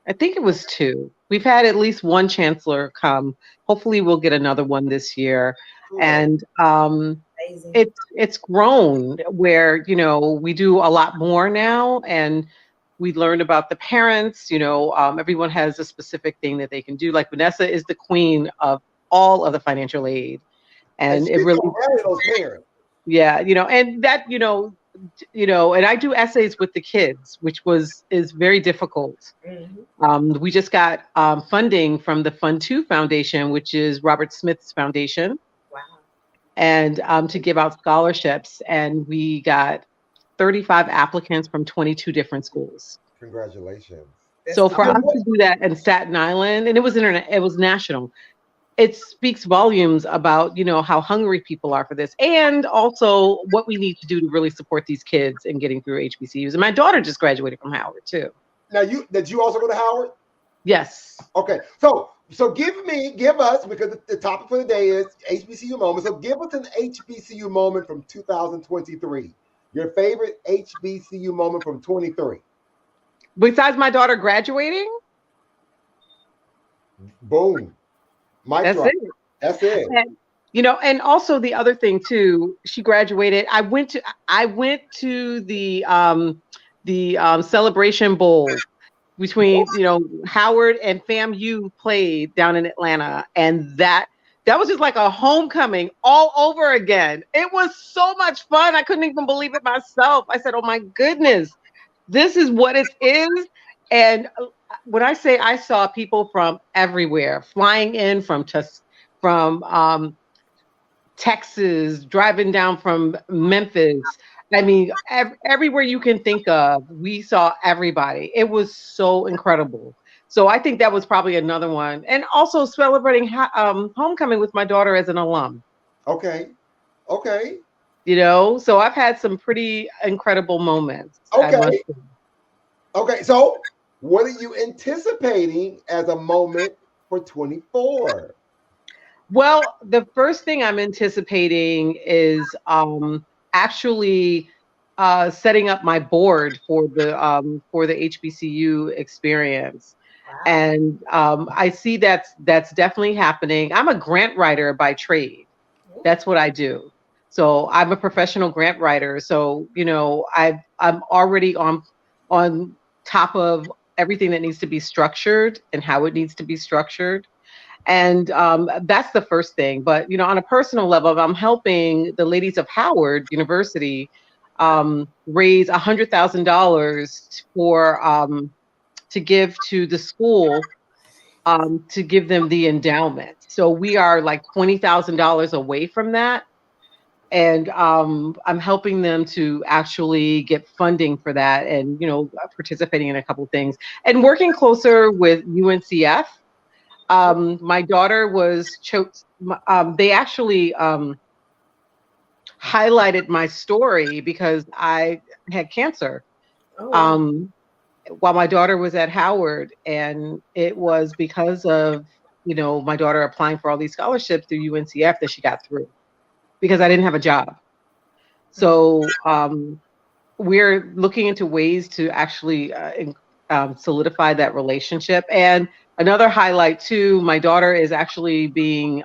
I think it was 2. We've had at least 1 chancellor come. Hopefully we'll get another one this year. Cool. And it's grown where, you know, we do a lot more now, and we learned about the parents, you know, everyone has a specific thing that they can do. Like Vanessa is the queen of all of the financial aid. And it really, those parents. Yeah, you know, and that, you know, and I do essays with the kids, which is very difficult. Mm-hmm. We just got funding from the Fund 2 Foundation, which is Robert Smith's foundation. Wow. And to give out scholarships, and we got 35 applicants from 22 different schools. Congratulations. So for us to do that in Staten Island, and it was national. It speaks volumes about, you know, how hungry people are for this, and also what we need to do to really support these kids in getting through HBCUs. And my daughter just graduated from Howard too. Now, did you also go to Howard? Yes. Okay. So give us, because the topic for the day is HBCU moment. So give us an HBCU moment from 2023. Your favorite HBCU moment from 23. Besides my daughter graduating? Boom. That's it. That's it. And, you know, and also the other thing too, she graduated. I went to the Celebration Bowl between, you know, Howard and FAMU played down in Atlanta, and that was just like a homecoming all over again. It was so much fun. I couldn't even believe it myself. I said, "Oh my goodness, this is what it is." And when I say I saw people from everywhere flying in from Texas, driving down from Memphis. I mean, everywhere you can think of, we saw everybody. It was so incredible. So I think that was probably another one. And also celebrating homecoming with my daughter as an alum. Okay. You know, so I've had some pretty incredible moments. Okay. So what are you anticipating as a moment for 24? Well, the first thing I'm anticipating is actually setting up my board for the HBCU experience. Wow. And I see that's definitely happening. I'm a grant writer by trade. That's what I do. So I'm a professional grant writer. So, you know, I'm already on top of everything that needs to be structured and how it needs to be structured. And that's the first thing. But, on a personal level, I'm helping the ladies of Howard University raise $100,000 for to give to the school to give them the endowment. So we are like $20,000 away from that. And I'm helping them to actually get funding for that, and participating in a couple things and working closer with UNCF. My daughter was choked. They actually highlighted my story because I had cancer while my daughter was at Howard, and it was because of my daughter applying for all these scholarships through UNCF that she got through, because I didn't have a job. So we're looking into ways to actually solidify that relationship. And another highlight too, my daughter is actually being,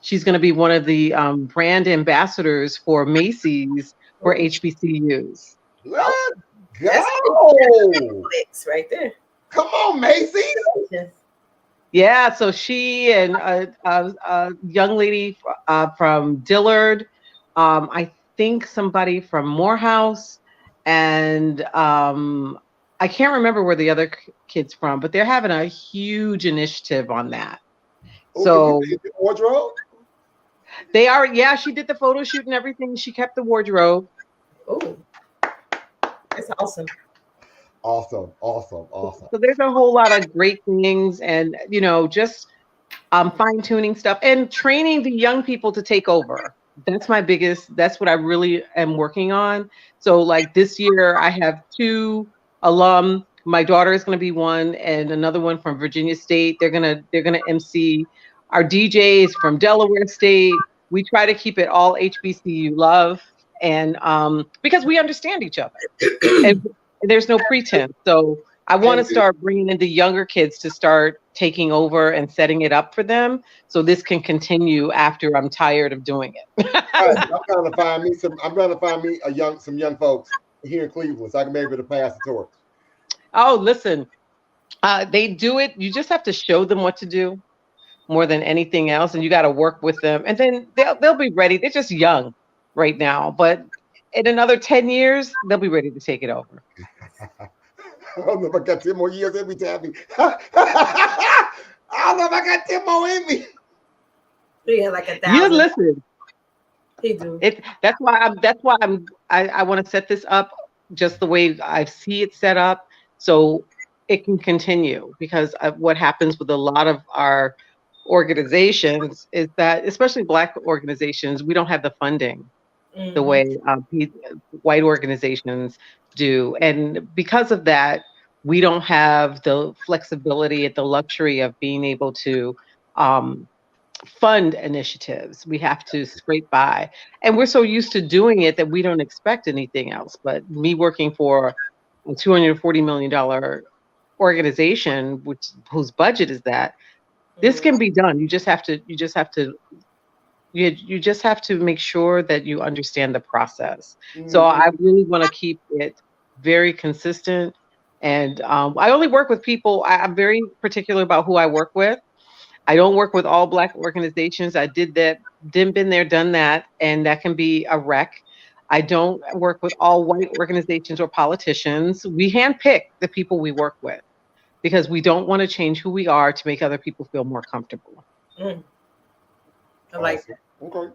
she's going to be one of the brand ambassadors for Macy's for HBCUs. Let's That's go! right there. Come on, Macy's. Yeah, so she and a young lady from Dillard, I think somebody from Morehouse, and I can't remember where the other kids from, but they're having a huge initiative on that. So wardrobe? They are, yeah, she did the photo shoot and everything. She kept the wardrobe. Oh, that's awesome. Awesome. So there's a whole lot of great things, and just fine-tuning stuff and training the young people to take over. That's my biggest, that's what I really am working on. So like this year I have 2 alum. My daughter is going to be one, and another one from Virginia State. They're going to MC. Our DJ is from Delaware State. We try to keep it all HBCU love, and because we understand each other and there's no pretense. So I want to start bringing in the younger kids to start taking over and setting it up for them, so this can continue after I'm tired of doing it. I'm trying to find me some young folks here in Cleveland, so I can be able to pass the torch. Oh, listen, they do it. You just have to show them what to do more than anything else, and you got to work with them, and then they'll be ready. They're just young right now, but in another 10 years, they'll be ready to take it over. I don't know if I got 10 more years in me, Tabby. I don't know if I got 10 more in me. Yeah, like 1,000. You listen. He do. That's why I want to set this up just the way I see it set up, so it can continue. Because what happens with a lot of our organizations is that, especially Black organizations, we don't have the funding the way white organizations do. And because of that, we don't have the flexibility and the luxury of being able to fund initiatives. We have to scrape by. And we're so used to doing it that we don't expect anything else. But me working for a $240 million organization, whose budget is that, this can be done. You just have to make sure that you understand the process. So I really want to keep it very consistent. And I only work with people, I'm very particular about who I work with. I don't work with all Black organizations. I did that, been there, done that, and that can be a wreck. I don't work with all white organizations or politicians. We handpick the people we work with, because we don't want to change who we are to make other people feel more comfortable. I like that. Okay.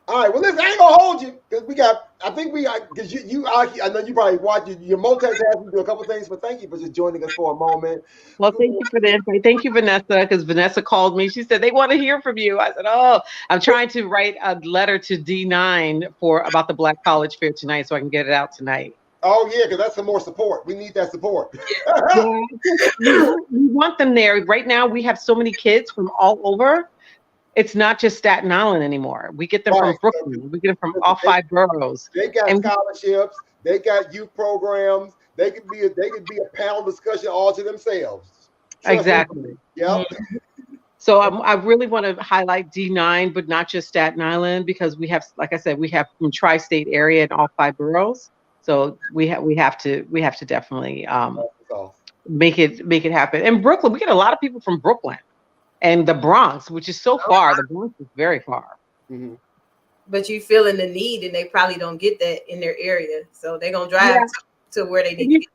All right. Well, listen, I ain't gonna hold you, because because you out here. I know you probably watching. You're multitasking, do a couple things, but thank you for just joining us for a moment. Well, thank you for the invite. Thank you, Vanessa, because Vanessa called me. She said they want to hear from you. I said, oh, I'm trying to write a letter to D9 about the Black College Fair tonight, so I can get it out tonight. Oh yeah, because that's some more support. We need that support. Yeah, we want them there. Right now, we have so many kids from all over. It's not just Staten Island anymore. We get them from Brooklyn. We get them from all 5 boroughs. They got scholarships. They got youth programs. They could be a panel discussion all to themselves. Exactly. Yeah. So I really want to highlight D9, but not just Staten Island, because we have, like I said, we have from tri-state area in all 5 boroughs. So we have to definitely make it happen. And Brooklyn, we get a lot of people from Brooklyn and the Bronx, which is so far. The Bronx is very far. Mm-hmm. But you feeling the need, and they probably don't get that in their area, so they're gonna drive to where they need to get.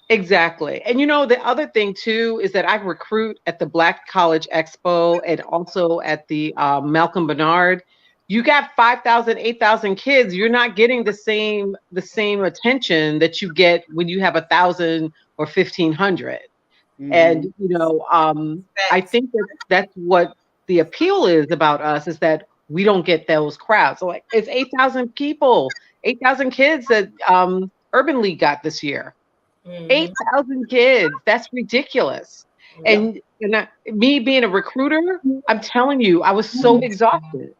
Exactly. And the other thing too is that I recruit at the Black College Expo and also at the Malcolm Bernard. You got 5,000, 8,000 kids. You're not getting the same attention that you get when you have 1,000 or 1,500. Mm-hmm. And I think that's what the appeal is about us, is that we don't get those crowds. So it's 8,000 people, 8,000 kids that Urban League got this year. Mm-hmm. 8,000 kids. That's ridiculous. Yep. And me being a recruiter, I'm telling you, I was so exhausted.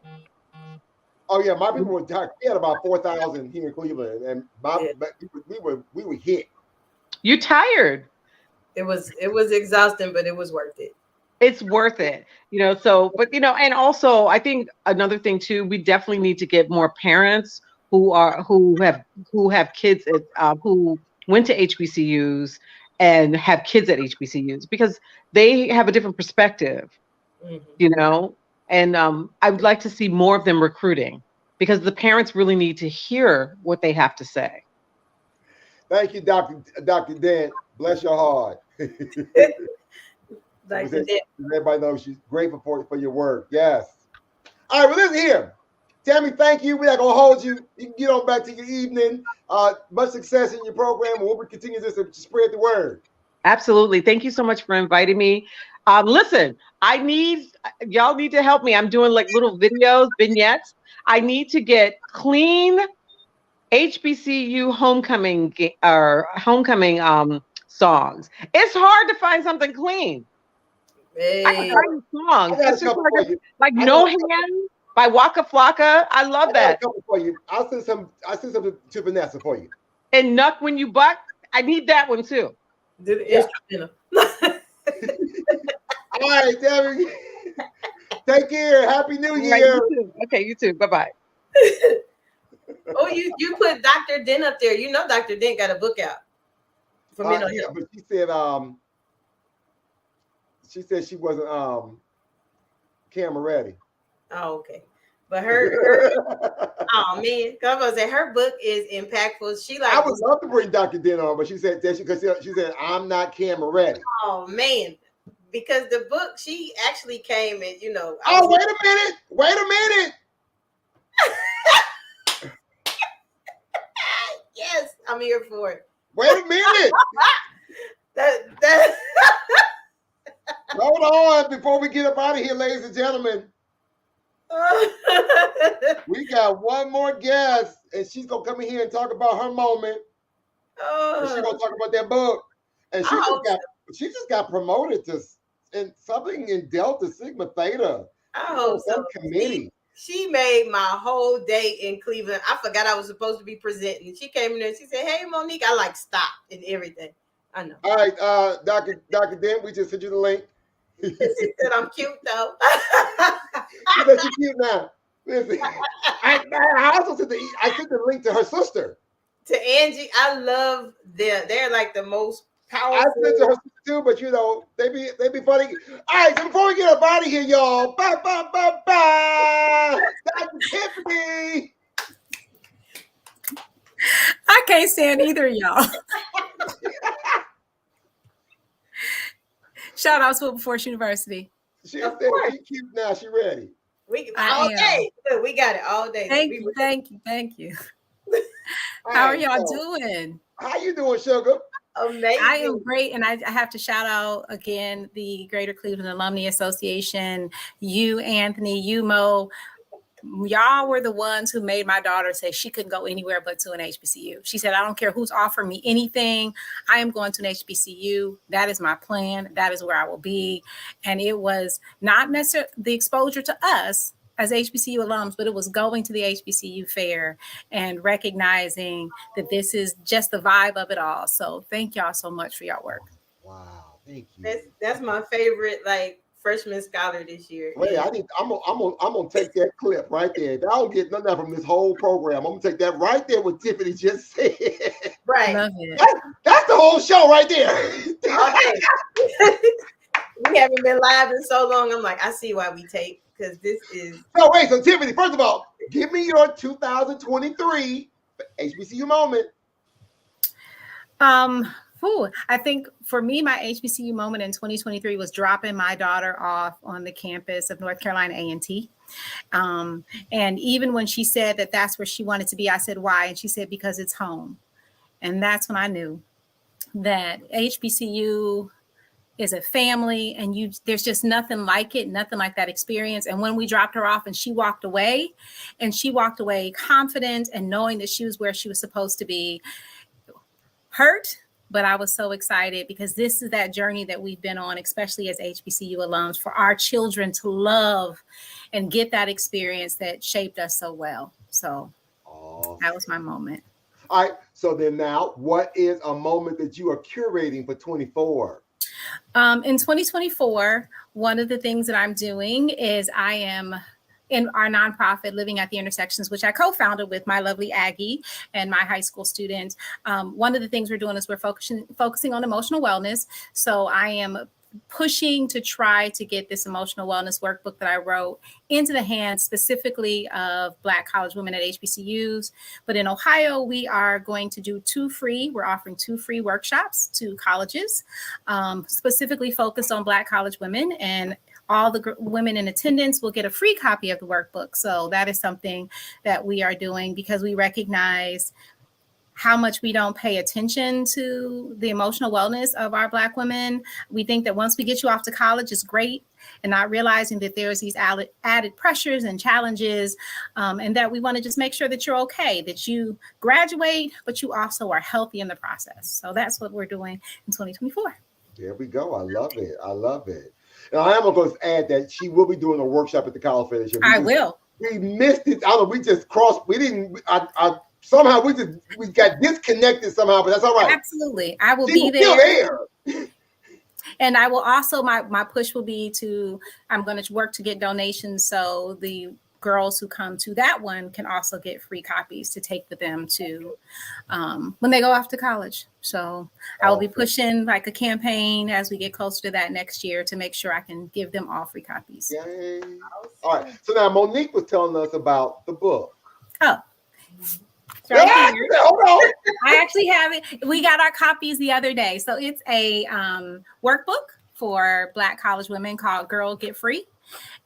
Oh yeah, my people were tired. We had about 4,000 here in Cleveland, and we were hit. You tired? It was exhausting, but it was worth it. It's worth it, and also I think another thing too, we definitely need to get more parents who have kids who went to HBCUs and have kids at HBCUs, because they have a different perspective, and I would like to see more of them recruiting, because the parents really need to hear what they have to say. Thank you, Dr. Dent. Bless your heart. Everybody knows she's grateful for your work. Yes. All right, well, listen here. Tammy, thank you. We're not going to hold you. You can get on back to your evening. Much success in your program, and we'll continue this to spread the word. Absolutely. Thank you so much for inviting me. Listen, y'all need to help me. I'm doing like little videos, vignettes. I need to get clean HBCU homecoming songs. It's hard to find something clean. Hey. I can find you songs. It's just like No Hands by Waka Flocka. I love that. I got a couple for you. I'll send some to Vanessa for you. And Nuck When You Buck. I need that one too. Yeah. All right, Tammy. Take care. Happy New Year. Right, you too. Okay, you too. Bye-bye. Oh, you put Dr. Dent up there. Dr. Dent got a book out. But she said she wasn't camera ready. Oh, okay. But her oh man, I was gonna say her book is impactful. I would love to bring Dr. Dent on, but she said I'm not camera ready. Oh man, because the book, she actually came and Oh, wait a minute. Yes, I'm here for it. Wait a minute. that Hold on before we get up out of here, ladies and gentlemen. We got one more guest, and she's gonna come in here and talk about her moment. And she's gonna talk about that book. And she just got promoted to something in Delta Sigma Theta. I hope so. Committee. She made my whole day in Cleveland. I forgot I was supposed to be presenting. She came in there and she said, "Hey, Monique," I stopped and everything. I know. All right, Dr. Dent, we just sent you the link. She said I'm cute though. She said she's cute now. Listen, I also sent the link to her sister. To Angie, I love them. They're like the most powerful. I sent to her sister too, but they be funny. All right, so before we get up out of here, y'all, bye. Dr. Tiffany. I can't stand either of y'all. Shout out to Wilberforce University. She's cute now. She ready. We all day. Look, we got it all day. Thank you. How are y'all doing? How you doing, sugar? Amazing. I am great, and I have to shout out again the Greater Cleveland Alumni Association. You, Anthony, you, Mo. Y'all were the ones who made my daughter say she couldn't go anywhere but to an HBCU. She said, "I don't care who's offering me anything. I am going to an HBCU. That is my plan. That is where I will be." And it was not necessarily the exposure to us as HBCU alums, but it was going to the HBCU fair and recognizing that this is just the vibe of it all. So thank y'all so much for y'all work. Wow, thank you. That's my favorite freshman scholar this year. Wait, I'm gonna take that clip right there. I don't get nothing from this whole program. I'm gonna take that right there what Tiffany just said. Right. Love it. That's the whole show right there. Okay. We haven't been live in so long. I'm like, I see why we tape, because this is. So wait, so Tiffany, first of all, give me your 2023 HBCU moment. I think for me, my HBCU moment in 2023 was dropping my daughter off on the campus of North Carolina A&T. And even when she said that that's where she wanted to be, I said, why? And she said, because it's home. And that's when I knew that HBCU is a family, and there's just nothing like it, nothing like that experience. And when we dropped her off and she walked away confident and knowing that she was where she was supposed to be, hurt, but I was so excited because this is that journey that we've been on, especially as HBCU alums, for our children to love and get that experience that shaped us so well. So that was my moment. All right. So then now, what is a moment that you are curating for 24? In 2024, one of the things that I'm doing is I am in our nonprofit, Living at the Intersections, which I co-founded with my lovely Aggie and my high school student. One of the things we're doing is we're focusing on emotional wellness. So I am pushing to try to get this emotional wellness workbook that I wrote into the hands specifically of Black college women at HBCUs. But in Ohio, we are going to do we're offering 2 free workshops to colleges, specifically focused on Black college women, and all the women in attendance will get a free copy of the workbook. So that is something that we are doing because we recognize how much we don't pay attention to the emotional wellness of our Black women. We think that once we get you off to college, it's great, and not realizing that there's these added pressures and challenges, and that we want to just make sure that you're okay, that you graduate, but you also are healthy in the process. So that's what we're doing in 2024. There we go. I love it. I love it. And I am going to add that she will be doing a workshop at the college fair this year. We missed it. I don't know. We just crossed. We didn't. Somehow we got disconnected somehow, but that's all right. Absolutely. I will be there. And I will also, my push will be I'm going to work to get donations so the girls who come to that one can also get free copies to take with them to when they go off to college. So I will be pushing like a campaign as we get closer to that next year to make sure I can give them all free copies. Yay. All right. So now Monique was telling us about the book. Oh. Right here. Hold on. I actually have it. We got our copies the other day. So it's a workbook for Black college women called Girl Get Free.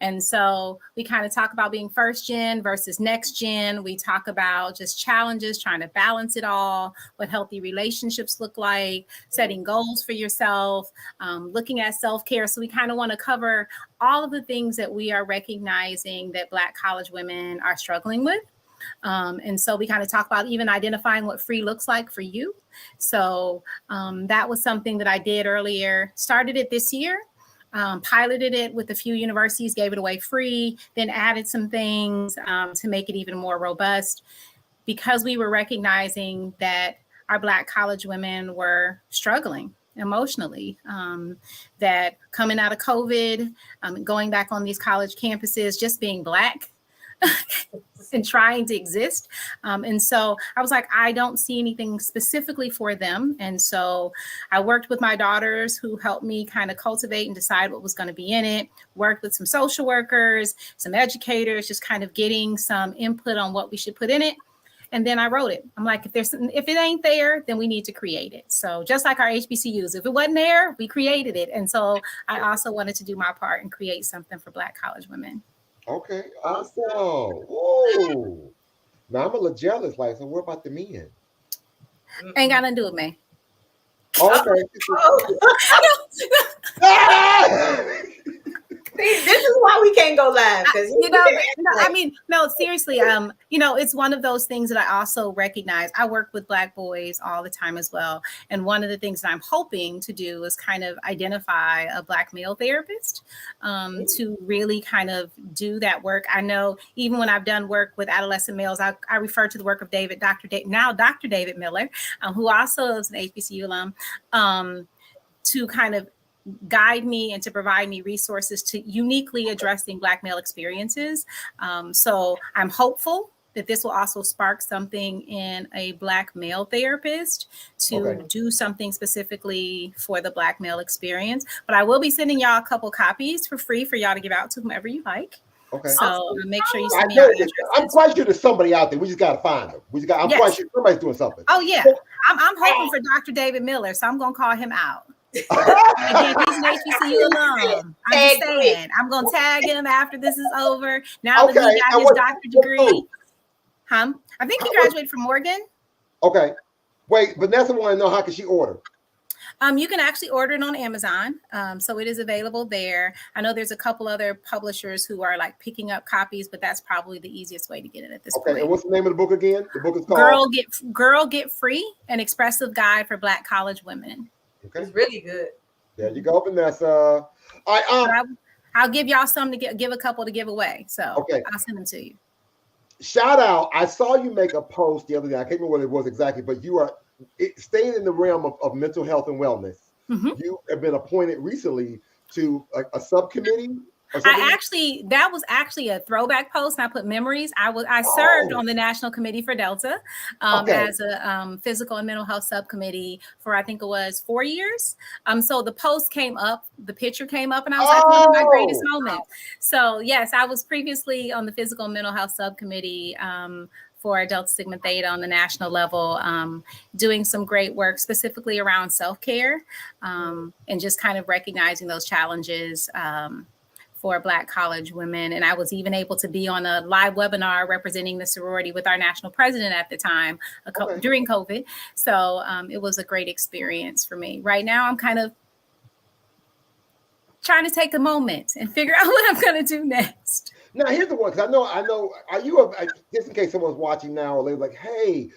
And so we kind of talk about being first gen versus next gen. We talk about just challenges, trying to balance it all, what healthy relationships look like, setting goals for yourself, looking at self-care. So we kind of want to cover all of the things that we are recognizing that Black college women are struggling with. And so we kind of talk about even identifying what free looks like for you. So that was something that I did earlier, started it this year. Piloted it with a few universities, gave it away free, then added some things to make it even more robust because we were recognizing that our Black college women were struggling emotionally, that coming out of COVID, going back on these college campuses, just being Black and trying to exist. And so I was like, I don't see anything specifically for them. And so I worked with my daughters who helped me kind of cultivate and decide what was going to be in it, worked with some social workers, some educators, just kind of getting some input on what we should put in it. And then I wrote it. I'm like, if it ain't there, then we need to create it. So just like our HBCUs, if it wasn't there, we created it. And so I also wanted to do my part and create something for Black college women. Okay, awesome. Whoa. Now I'm a little jealous. Like, so what about the men? Ain't got nothing to do with me. Okay. See, this is why we can't go live because seriously, it's one of those things that I also recognize. I work with Black boys all the time as well, and one of the things that I'm hoping to do is kind of identify a Black male therapist to really kind of do that work. I know even when I've done work with adolescent males, I refer to the work of Dr. David Miller, who also is an HBCU alum, to kind of guide me and to provide me resources to uniquely addressing Black male experiences. So I'm hopeful that this will also spark something in a Black male therapist to do something specifically for the Black male experience. But I will be sending y'all a couple copies for free for y'all to give out to whomever you like. Okay. So make sure you send me your addresses. I'm quite sure there's somebody out there. We just gotta find them. I'm quite sure somebody's doing something. Oh yeah, I'm hoping for Dr. David Miller, so I'm gonna call him out. Again, he's an HBCU alum. I'm just saying, I'm gonna tag him after this is over. Now that he got his doctorate degree, I think he graduated from Morgan. Okay, wait, Vanessa want to know how can she order? You can actually order it on Amazon. So it is available there. I know there's a couple other publishers who are like picking up copies, but that's probably the easiest way to get it at this point. Okay, and what's the name of the book again? The book is called Girl Get Free, an expressive guide for Black college women. Okay. It's really good. There you go, Vanessa. All right, I'll give y'all some to give a couple to give away. So I'll send them to you. Shout out. I saw you make a post the other day. I can't remember what it was exactly, but you are staying in the realm of mental health and wellness. You have been appointed recently to a subcommittee. That was actually a throwback post. I put memories. I served on the National Committee for Delta as a physical and mental health subcommittee for I think it was 4 years. So the post came up, the picture came up, and I was like, one of my greatest moments. So yes, I was previously on the physical and mental health subcommittee for Delta Sigma Theta on the national level, doing some great work specifically around self-care and just kind of recognizing those challenges for Black college women. And I was even able to be on a live webinar representing the sorority with our national president at the time during COVID. So it was a great experience for me. Right now, I'm kind of trying to take a moment and figure out what I'm going to do next. Now, here's the one, because I know, are you, just in case someone's watching now, or they're like, hey,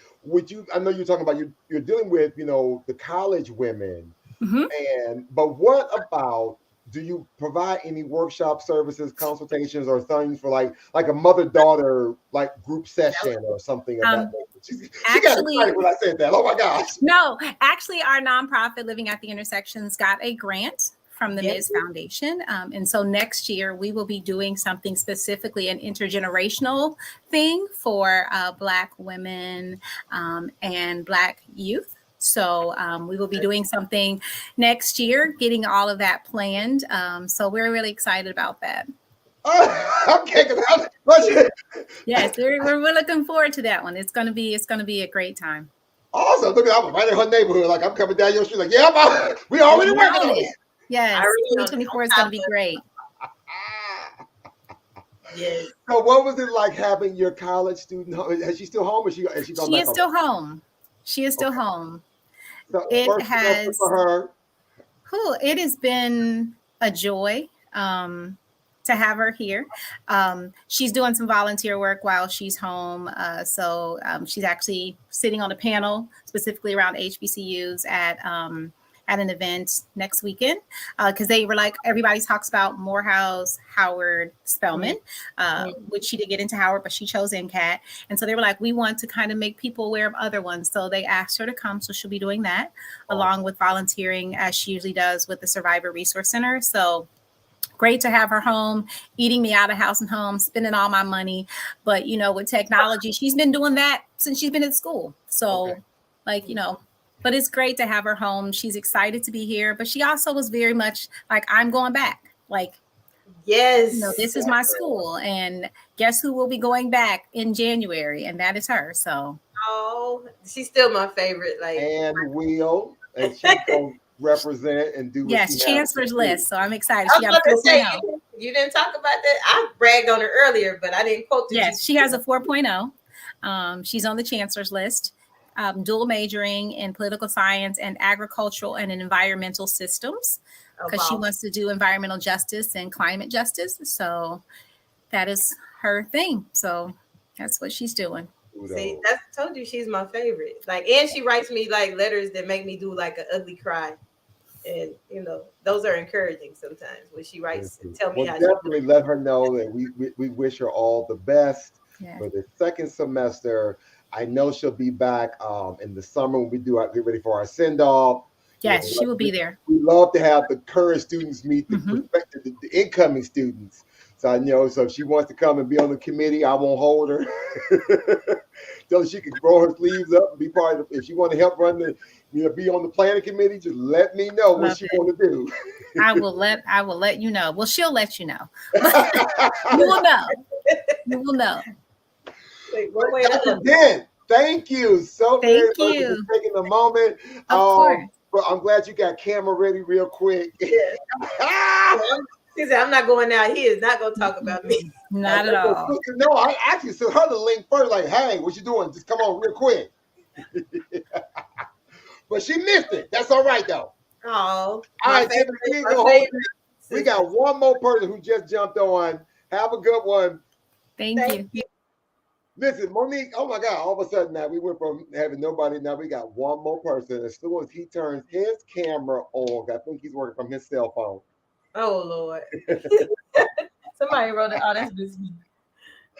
I know you're talking about, you're dealing with, the college women, but what about, do you provide any workshop services, consultations, or things for like a mother-daughter like group session or something? She got excited when I said that. Oh my gosh. No, actually, our nonprofit Living at the Intersections got a grant from the Ms. Foundation. And so next year we will be doing something specifically an intergenerational thing for Black women and Black youth. So we will be doing something next year, getting all of that planned. So we're really excited about that. Yes, we're looking forward to that one. It's gonna be a great time. Awesome. Look, I'm right in her neighborhood. Like I'm coming down your street. Like, yeah, we already working on it. Yes, 2024 is gonna be great. Yes. So what was it like having your college student home? Is she still home, or has she gone back home? She is still home. She is still home. So it has for her. It has been a joy to have her here. She's doing some volunteer work while she's home. So she's actually sitting on a panel specifically around HBCUs at an event next weekend because they were like, everybody talks about Morehouse, Howard, Spelman, which she did get into Howard, but she chose NCAT. And so they were like, we want to kind of make people aware of other ones. So they asked her to come. So she'll be doing that along with volunteering as she usually does with the Survivor Resource Center. So great to have her home, eating me out of house and home, spending all my money. But, with technology, she's been doing that since she's been in school. So but it's great to have her home. She's excited to be here, but she also was very much like, I'm going back. Like, yes, this is my school. And guess who will be going back in January? And that is her. So. Oh, she's still my favorite. And she's going to represent and do what yes, Chancellor's List. So I'm excited. She got a 4.0. You didn't talk about that. I bragged on her earlier, but I didn't quote it. Yes, she has a 4.0. She's on the Chancellor's List. Dual majoring in political science and agricultural and environmental systems because she wants to do environmental justice and climate justice. So that is her thing. So that's what she's doing. See, I told you she's my favorite. And she writes me letters that make me do an ugly cry. And those are encouraging sometimes when she writes and tell me how definitely let her know that we wish her all the best for the second semester. I know she'll be back in the summer when we get ready for our send-off. Yes, she will be there. We love to have the current students meet the incoming students. So I know. So if she wants to come and be on the committee, I won't hold her. Tell her she can roll her sleeves up and be part of. If she want to help run the, be on the planning committee, just let me know what she want to do. I will let you know. Well, she'll let you know. You will know. You will know. Dr. Thank you so very much for taking the moment. Of course. But I'm glad you got camera ready real quick. She said, I'm not going out. He is not going to talk about me. Not at all. No, I actually sent her the link first, like, hey, what you doing? Just come on real quick. But she missed it. That's all right, though. Oh. All right, Tiffany, we got one more person who just jumped on. Have a good one. Thank you. Listen, Monique, oh my God, all of a sudden now we went from having nobody, now we got one more person. As soon as he turns his camera on, I think he's working from his cell phone. Oh, Lord. Somebody wrote it. Oh, that's just me.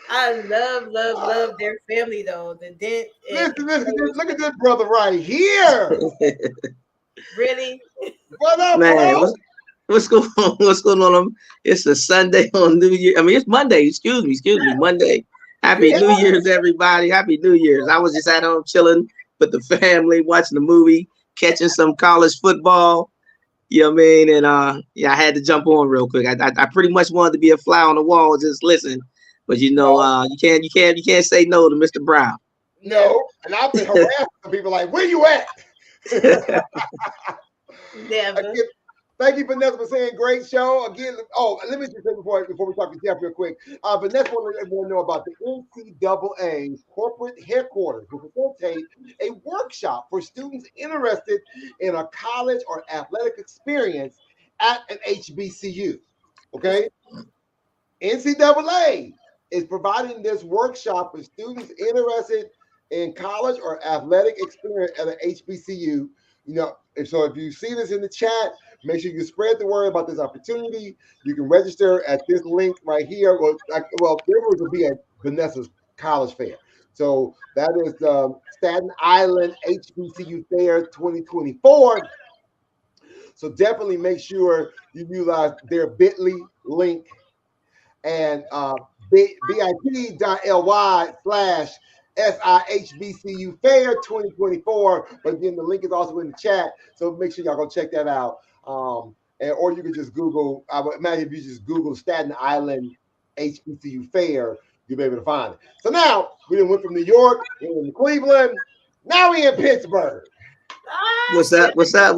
I love their family, though. The Dent. Listen, look at this brother right here. Really? What up, man? bro? What's going on? What's going on? It's a Sunday on New Year. I mean, it's Monday. Excuse me, Monday. Happy New Year's, everybody. Happy New Year's. I was just at home chilling with the family, watching the movie, catching some college football. You know what I mean? And yeah, I had to jump on real quick. I pretty much wanted to be a fly on the wall, just listen. But you can't say no to Mr. Brown. No, and I've been harassed from people like, where you at? Never. Thank you, Vanessa, for saying great show. Again, let me just say before we talk to Jeff real quick. Vanessa wanted everyone to know about the NCAA's corporate headquarters will facilitate a workshop for students interested in a college or athletic experience at an HBCU. Okay? NCAA is providing this workshop for students interested in college or athletic experience at an HBCU. So if you see this in the chat, make sure you spread the word about this opportunity. You can register at this link right here. Well, there will be at Vanessa's college fair. So that is Staten Island HBCU Fair 2024. So definitely make sure you utilize their bit.ly link and bit.ly/SIHBCU Fair 2024. But again, the link is also in the chat. So make sure y'all go check that out. Or you can just Google, I would imagine if you just Google Staten Island HBCU Fair, you'll be able to find it. So now we went from New York into Cleveland. Now we in Pittsburgh. What's up? What's going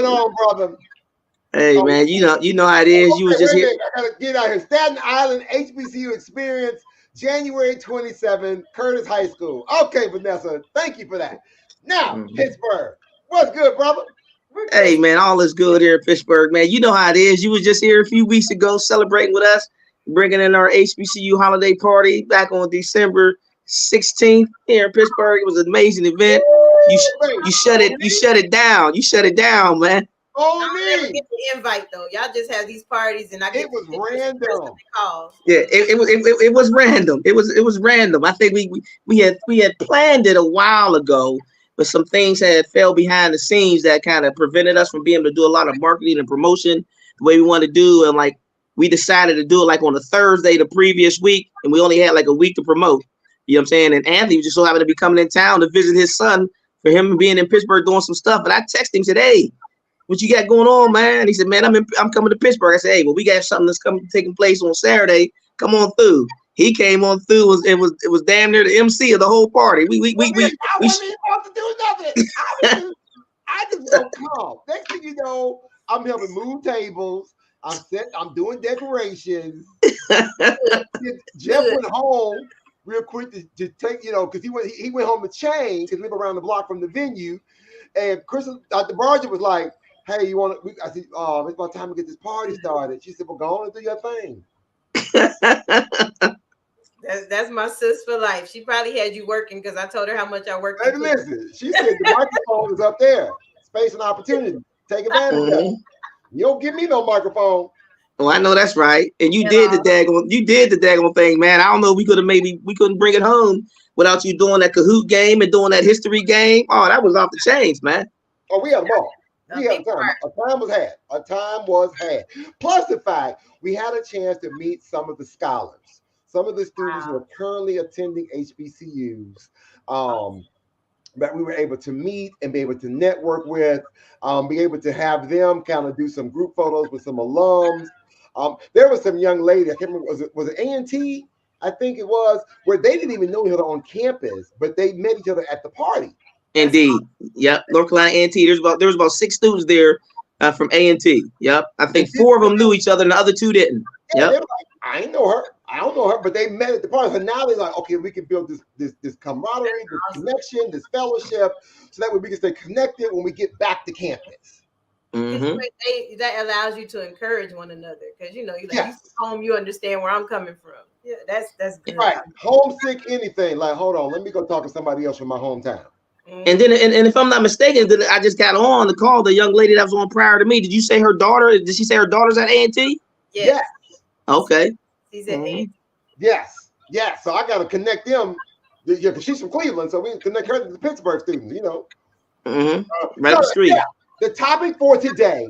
on, brother? Hey, man, you know how it is. You was just here. I gotta get out here. Staten Island HBCU Experience, January 27, Curtis High School. Okay, Vanessa, thank you for that. Now, Pittsburgh. What's good, brother? Hey, man, all is good here in Pittsburgh, man. You know how it is. You was just here a few weeks ago celebrating with us, bringing in our HBCU holiday party back on December 16th here in Pittsburgh. It was an amazing event. You shut it down. You shut it down, man. I never get the invite though. Y'all just have these parties, and it was random. Yeah, it was random. It was random. I think we had planned it a while ago, but some things had fell behind the scenes that kind of prevented us from being able to do a lot of marketing and promotion the way we want to do. And like we decided to do it like on a Thursday the previous week, and we only had like a week to promote. You know what I'm saying? And Anthony just so happened to be coming in town to visit his son for him being in Pittsburgh doing some stuff. But I texted him, said, "Hey, what you got going on, man?" He said, "Man, I'm coming to Pittsburgh." I said, "Hey, well, we got something that's taking place on Saturday. Come on through." He came on through. It was damn near the MC of the whole party. I wasn't even about to do nothing. I just don't come. Next thing you know, I'm helping move tables. I'm doing decorations. Jeff went home real quick to take, because he went home to change because we live around the block from the venue. And Chris, Dr. Barger was like, "Hey, you want to?" I said, "It's about time to get this party started." She said, "Well, go on and do your thing." That's my sis for life. She probably had you working because I told her how much I worked. Hey, listen, she said the microphone is up there. Space and opportunity. Take advantage of it. You don't give me no microphone. Oh, I know that's right. And you did the daggone thing, man. I don't know. We couldn't bring it home without you doing that Kahoot game and doing that history game. Oh, that was off the chains, man. Oh, we had them all. Yeah, a time was had. A time was had. Plus the fact we had a chance to meet some of the scholars, some of the students who are currently attending HBCUs. That we were able to meet and be able to network with, be able to have them kind of do some group photos with some alums. There was some young lady, I can't remember, was it A&T? I think it was, where they didn't even know each other on campus, but they met each other at the party. Indeed. Yep. North Carolina A&T. There was about 6 students there from A&T. Yep. I think 4 of them knew each other and the other 2 didn't. Yeah, yep. they were like, I ain't know her. I don't know her, but they met at the party. So now they're like, okay, we can build this camaraderie, this connection, this fellowship, so that way we can stay connected when we get back to campus. That allows you to encourage one another, because you you home, you understand where I'm coming from. Yeah, that's good. Right. Homesick, anything. Like, hold on, let me go talk to somebody else from my hometown. And then, and if I'm not mistaken, then I just got on the call. The young lady that was on prior to me. Did you say her daughter? Did she say her daughter's at A&T? Yes. Okay. She's at A&T. Yes. So I got to connect them. Yeah, because she's from Cleveland, so we connect her to the Pittsburgh students. Right up the street. Yeah. The topic for today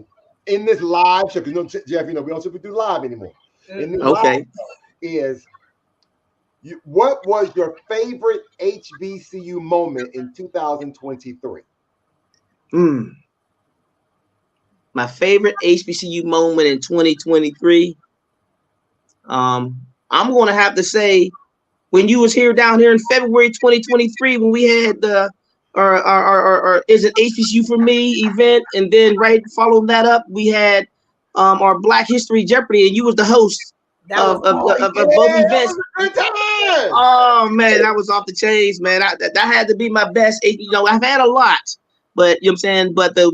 in this live show, because Jeff, we don't typically do live anymore. In this live show is, what was your favorite HBCU moment in 2023? My favorite HBCU moment in 2023. I'm going to have to say, when you was down here in February 2023, when we had the our is it HBCU for me event, and then right following that up, we had our Black History Jeopardy, and you was the host of both events. Oh man, that was off the chains, man. That had to be my best. I've had a lot, but you know what I'm saying. But the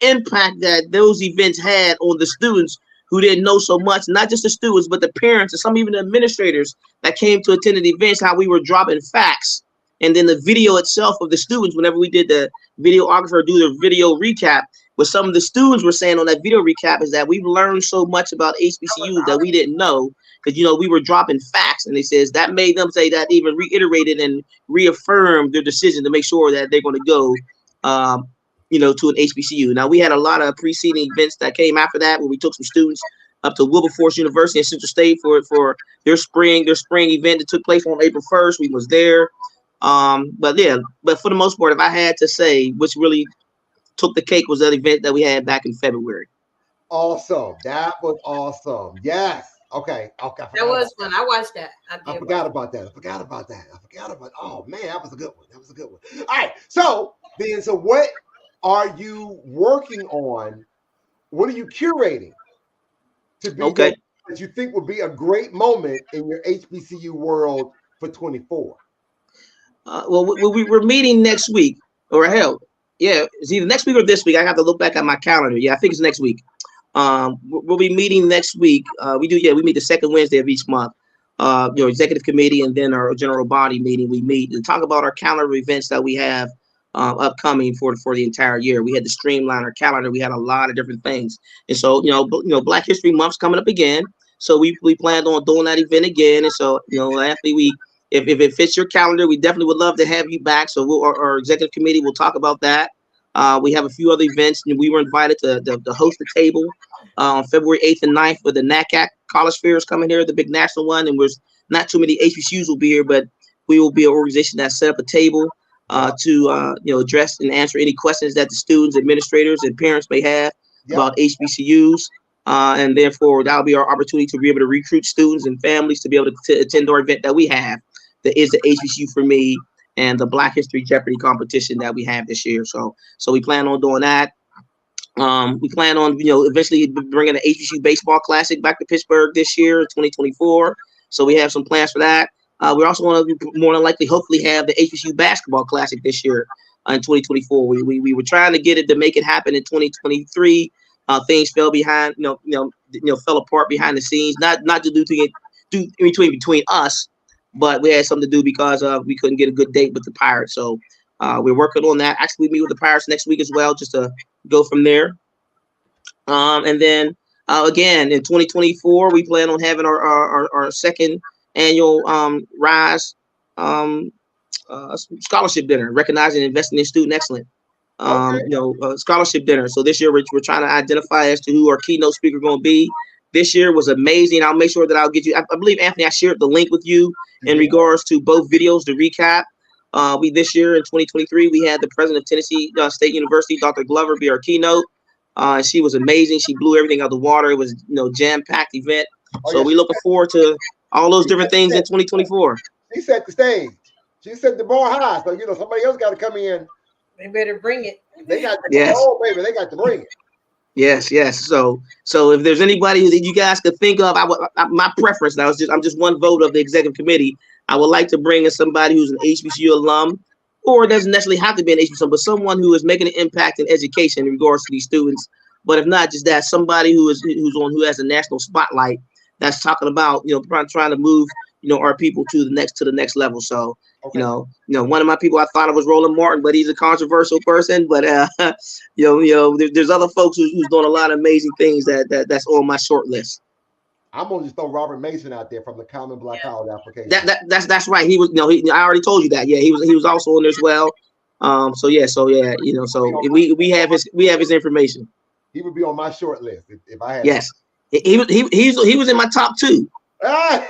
impact that those events had on the students who didn't know so much, not just the students, but the parents and some even the administrators that came to attend the events, how we were dropping facts. And then the video itself of the students, whenever we did the videographer do the video recap, what some of the students were saying on that video recap is that we've learned so much about HBCUs that we didn't know, because we were dropping facts, and they says that made them say that even reiterated and reaffirmed their decision to make sure that they're going to go to an HBCU. Now, we had a lot of preceding events that came after that, where we took some students up to Wilberforce University and Central State for their spring event that took place on April 1st. We was there. But for the most part, if I had to say which really took the cake, was that event that we had back in February. Awesome. That was awesome. Yes. Okay. That was fun. I watched that. I forgot about that. Oh man, that was a good one. All right. So what are you working on? What are you curating to be that you think would be a great moment in your HBCU world for 24? We're meeting next week, or hell, it's either next week or this week. I have to look back at my calendar. I think it's next week. We'll be meeting next week. We meet the second Wednesday of each month. Executive committee and then our general body meeting. We meet and talk about our calendar events that we have upcoming for the entire year. We had to streamline our calendar. We had a lot of different things, and so Black History Month's coming up again. So we planned on doing that event again, and so Anthony, if it fits your calendar, we definitely would love to have you back. So our executive committee will talk about that. We have a few other events, and we were invited to host the table on February 8th and 9th for the NACAC College Fair is coming here, the big national one, and there's not too many HBCUs will be here, but we will be an organization that set up a table to address and answer any questions that the students, administrators, and parents may have about HBCUs. And therefore, that'll be our opportunity to be able to recruit students and families to be able to attend our event that we have. That is the HBCU for me and the Black History Jeopardy competition that we have this year. So we plan on doing that. We plan on eventually bringing the HBCU Baseball Classic back to Pittsburgh this year, 2024. So we have some plans for that. We also want to more than likely, hopefully, have the HBCU Basketball Classic this year in 2024. We were trying to get it to make it happen in 2023. Things fell behind, fell apart behind the scenes. Not to do between us, but we had something to do because we couldn't get a good date with the Pirates. So we're working on that. Actually, we meet with the Pirates next week as well, just to go from there. And then again in 2024, we plan on having our second annual Rise scholarship dinner, recognizing and investing in student excellence. scholarship dinner. So this year we're trying to identify as to who our keynote speaker going to be. This year was amazing. I'll make sure that I'll get you. I believe, Anthony, I shared the link with you in regards to both videos to recap. We this year in 2023 we had the president of Tennessee State University, Dr. Glover, be our keynote. She was amazing. She blew everything out of the water. It was jam-packed event. So we're looking forward to all those different things in 2024. She set the stage. She set the bar high. So somebody else got to come in. They better bring it. They got to baby. They got to bring it. Yes. So if there's anybody that you guys could think of, my preference now is I'm just one vote of the executive committee. I would like to bring in somebody who's an HBCU alum, or it doesn't necessarily have to be an HBCU, but someone who is making an impact in education in regards to these students. But if not, just that somebody who has a national spotlight that's talking about trying to move our people to the next level. So one of my people I thought it was Roland Martin, but he's a controversial person. But there's other folks who's doing a lot of amazing things that's on my short list. I'm gonna just throw Robert Mason out there from the Common Black College application. That's right. He was I already told you that. Yeah, he was also on there as well. So we have his information. He would be on my short list if I had. Yes, he was in my top 2. Because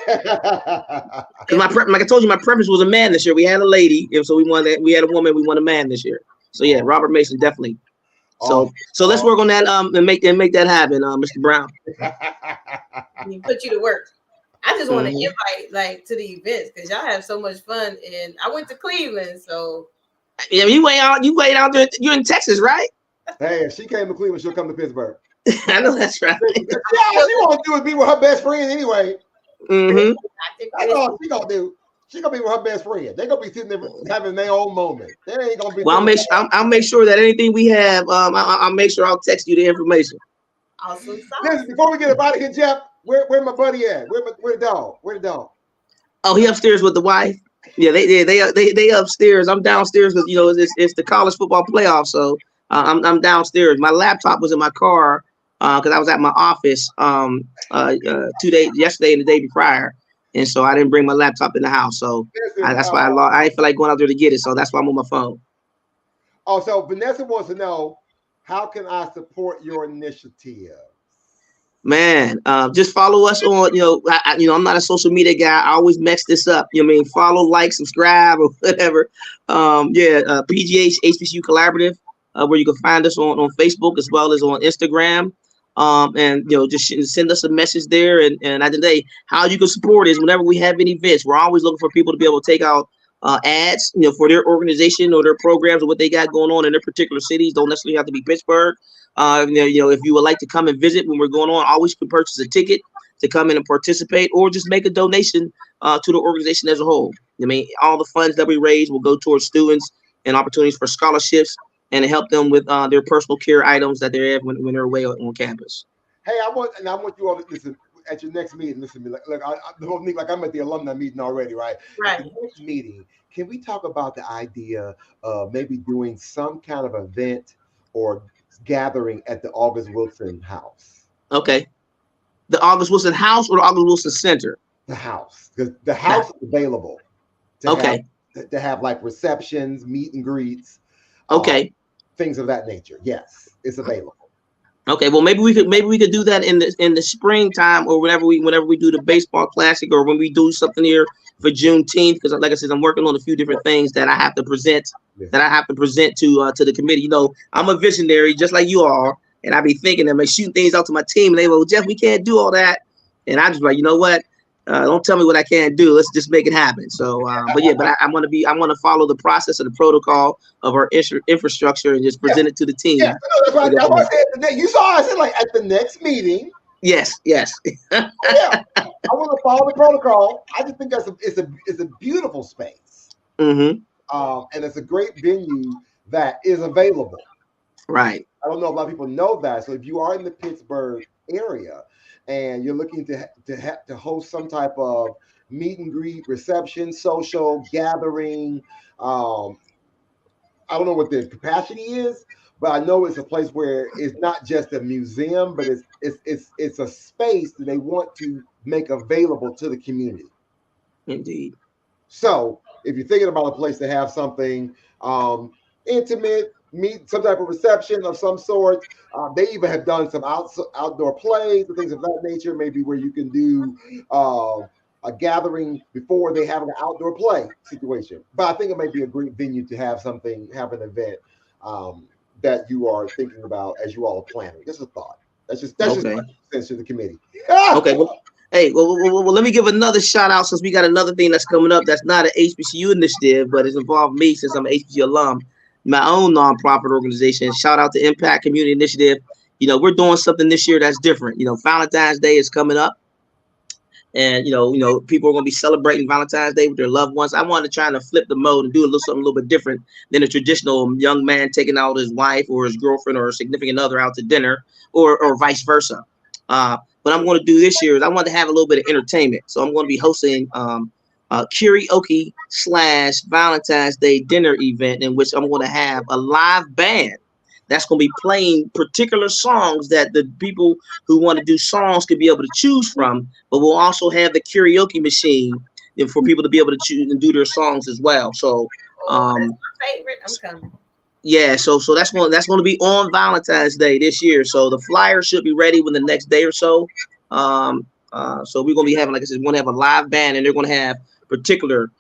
like I told you, my preference was a man this year. We had a lady, and so we had a woman. We won a man this year. So yeah, Robert Mason definitely. So let's work on that and make that happen, Mr. Brown. He put you to work. I just want to invite to the events because y'all have so much fun. And I went to Cleveland, so yeah, you wait out there. You're in Texas, right? Hey, if she came to Cleveland, she'll come to Pittsburgh. I know that's right. Yeah, all she want to do is be with her best friend anyway. Mm-hmm. That's all she gonna do. She gonna be with her best friend. They gonna be sitting there having their own moment. They ain't gonna be. Well, I'll make sure that anything we have, I'll make sure I'll text you the information. Awesome. Listen, before we get up out of here, Jeff, where my buddy at? Where the dog? Where the dog? Oh, he upstairs with the wife. Yeah, they upstairs. I'm downstairs because it's the college football playoff. So I'm downstairs. My laptop was in my car because I was at my office 2 days yesterday and the day prior, and so I didn't bring my laptop in the house. So that's why I didn't feel like going out there to get it. So that's why I'm on my phone. Oh, so Vanessa wants to know, how can I support your initiative? Man, just follow us on, I'm not a social media guy. I always mess this up. Follow, like, subscribe, or whatever. PGH HBCU Collaborative, where you can find us on Facebook as well as on Instagram. And just send us a message there. And at the day, how you can support is whenever we have any events, we're always looking for people to be able to take out ads, for their organization or their programs or what they got going on in their particular cities. Don't necessarily have to be Pittsburgh. If you would like to come and visit when we're going on, always can purchase a ticket to come in and participate, or just make a donation to the organization as a whole. All the funds that we raise will go towards students and opportunities for scholarships and to help them with their personal care items that they have when they're away on campus. Hey, I want you all to listen at your next meeting. Listen to me, like I'm at the alumni meeting already, right? Right. At the next meeting, can we talk about the idea of maybe doing some kind of event or gathering at the August Wilson house? Okay. The August Wilson house or the August Wilson Center? The house. Because the house is available to have like receptions, meet and greets. Okay. Things of that nature. Yes, it's available. Okay, well maybe we could do that in the springtime, or whenever we do the baseball classic, or when we do something here for Juneteenth, because like I said, I'm working on a few different things that I have to present to the committee. I'm a visionary just like you are, and I be thinking I'm shooting things out to my team, and they go, Jeff, we can't do all that, and I'm just like, you know what? Don't tell me what I can't do. Let's just make it happen. So, I want to follow the process and the protocol of our infrastructure and just present it to the team. Yeah, that's right. You saw us like at the next meeting. Yes. Yeah, I want to follow the protocol. I just think it's a beautiful space. Mm-hmm. And it's a great venue that is available. Right. I don't know if a lot of people know that. So if you are in the Pittsburgh area and you're looking to host some type of meet and greet, reception, social gathering, I don't know what the capacity is, but I know it's a place where it's not just a museum, but it's a space that they want to make available to the community. Indeed. So if you're thinking about a place to have something intimate, meet some type of reception of some sort. They even have done some outdoor plays and things of that nature, maybe where you can do a gathering before they have an outdoor play situation. But I think it might be a great venue to have an event that you are thinking about as you all are planning. Just a thought. That's just my sense to the committee. Okay. Well, hey, well, let me give another shout out since we got another thing that's coming up that's not an HBCU initiative, but it's involved me since I'm an HBCU alum, my own nonprofit organization. Shout out to Impact Community Initiative. You know, we're doing something this year that's different. You know, Valentine's Day is coming up. And you know, people are going to be celebrating Valentine's Day with their loved ones. I wanted to try to flip the mode and do something a little bit different than a traditional young man taking out his wife or his girlfriend or a significant other out to dinner, or vice versa. What I'm going to do this year is I want to have a little bit of entertainment. So I'm going to be hosting karaoke / Valentine's Day dinner event in which I'm going to have a live band that's going to be playing particular songs that the people who want to do songs could be able to choose from, but we'll also have the karaoke machine for people to be able to choose and do their songs as well. So, that's my favorite. I'm coming. Yeah, so that's going to be on Valentine's Day this year. So the flyer should be ready within the next day or so. So we're going to be having, like I said, we're going to have a live band, and they're going to have particular.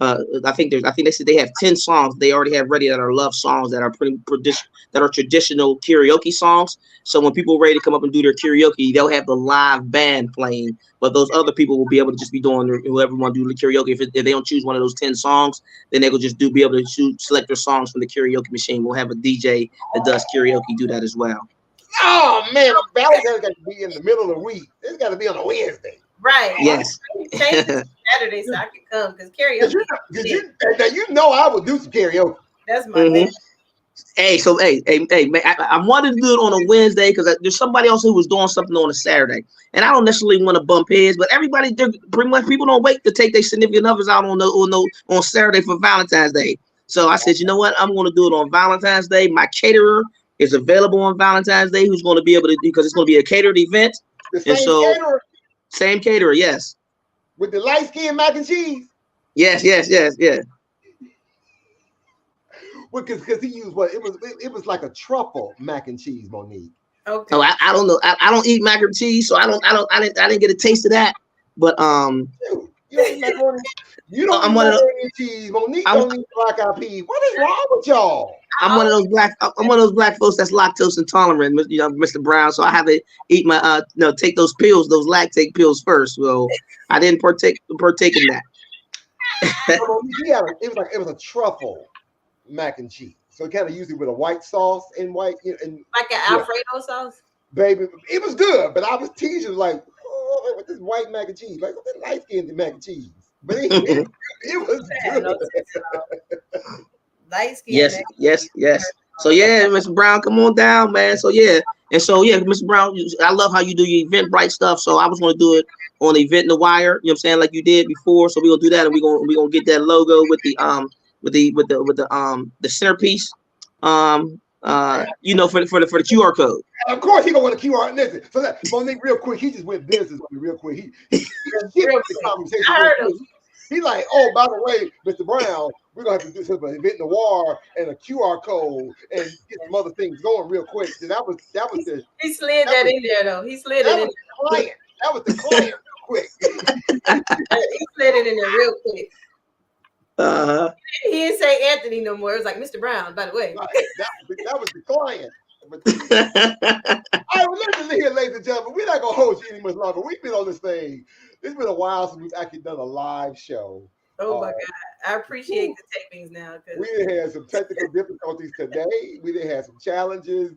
I think they said they have 10 songs they already have ready that are love songs that are traditional karaoke songs. So when people are ready to come up and do their karaoke, they'll have the live band playing, but those other people will be able to just be doing whoever want to do the karaoke. If they don't choose one of those 10 songs, then they will just be able to select their songs from the karaoke machine. We'll have a DJ that does karaoke do that as well. Oh man, Valentine's got to be in the middle of the week. It's got to be on a Wednesday. Right. Yes. Change it to Saturday so I can come because karaoke. You know I would do some karaoke. That's my thing. Hey, man, I wanted to do it on a Wednesday because there's somebody else who was doing something on a Saturday, and I don't necessarily want to bump heads, but everybody, pretty much people don't wait to take their significant others out on Saturday for Valentine's Day. So I said, you know what, I'm going to do it on Valentine's Day. My caterer is available on Valentine's Day, who's going to be able to do, because it's going to be a catered event. The same caterer. Same caterer, yes. With the light skin mac and cheese. Yes. Well, because he used what it was like a truffle mac and cheese, Monique. Okay. Oh, I don't know. I don't eat mac and cheese, so I didn't get a taste of that. But you don't eat macaroni. You don't eat macaroni and cheese. Monique don't eat black eyed peas. What is wrong with y'all? I'm one of those black folks that's lactose intolerant, you know, Mr. Brown. So I have to eat my take those pills, those lactate pills first. So I didn't partake in that. It was a truffle mac and cheese. So it kind of used it with a white sauce and white and like an Alfredo sauce. Baby, it was good, but I was teasing like, oh, with this white mac and cheese, like with light skinned mac and cheese. But it was good. Light skin. Yes. So yeah, Mr. Brown, come on down, man. So yeah, Mr. Brown, I love how you do your Eventbrite stuff. So I was going to do it on Event in the Wire, you know what I'm saying, like you did before. So we're gonna do that, and we're gonna get that logo with the centerpiece, for the QR code. Of course, he gonna want a QR. Listen, so that Monique, real quick, he just went business on me real quick. He the conversation. I heard him. He's like, oh, by the way, Mr. Brown, we're gonna have to do some event noir and a QR code and get some other things going real quick. So that was the he slid that in there though. He slid it in there. That was the client real quick. He slid it in there real quick. He didn't say Anthony no more. It was like Mr. Brown, by the way. Right. That was the client. All right, well, listen here, ladies and gentlemen. We're not gonna hold you any much longer. We've been on this thing. It's been a while since we've actually done a live show. Oh my God. I appreciate the tapings now. We done had some technical difficulties today. We done had some challenges.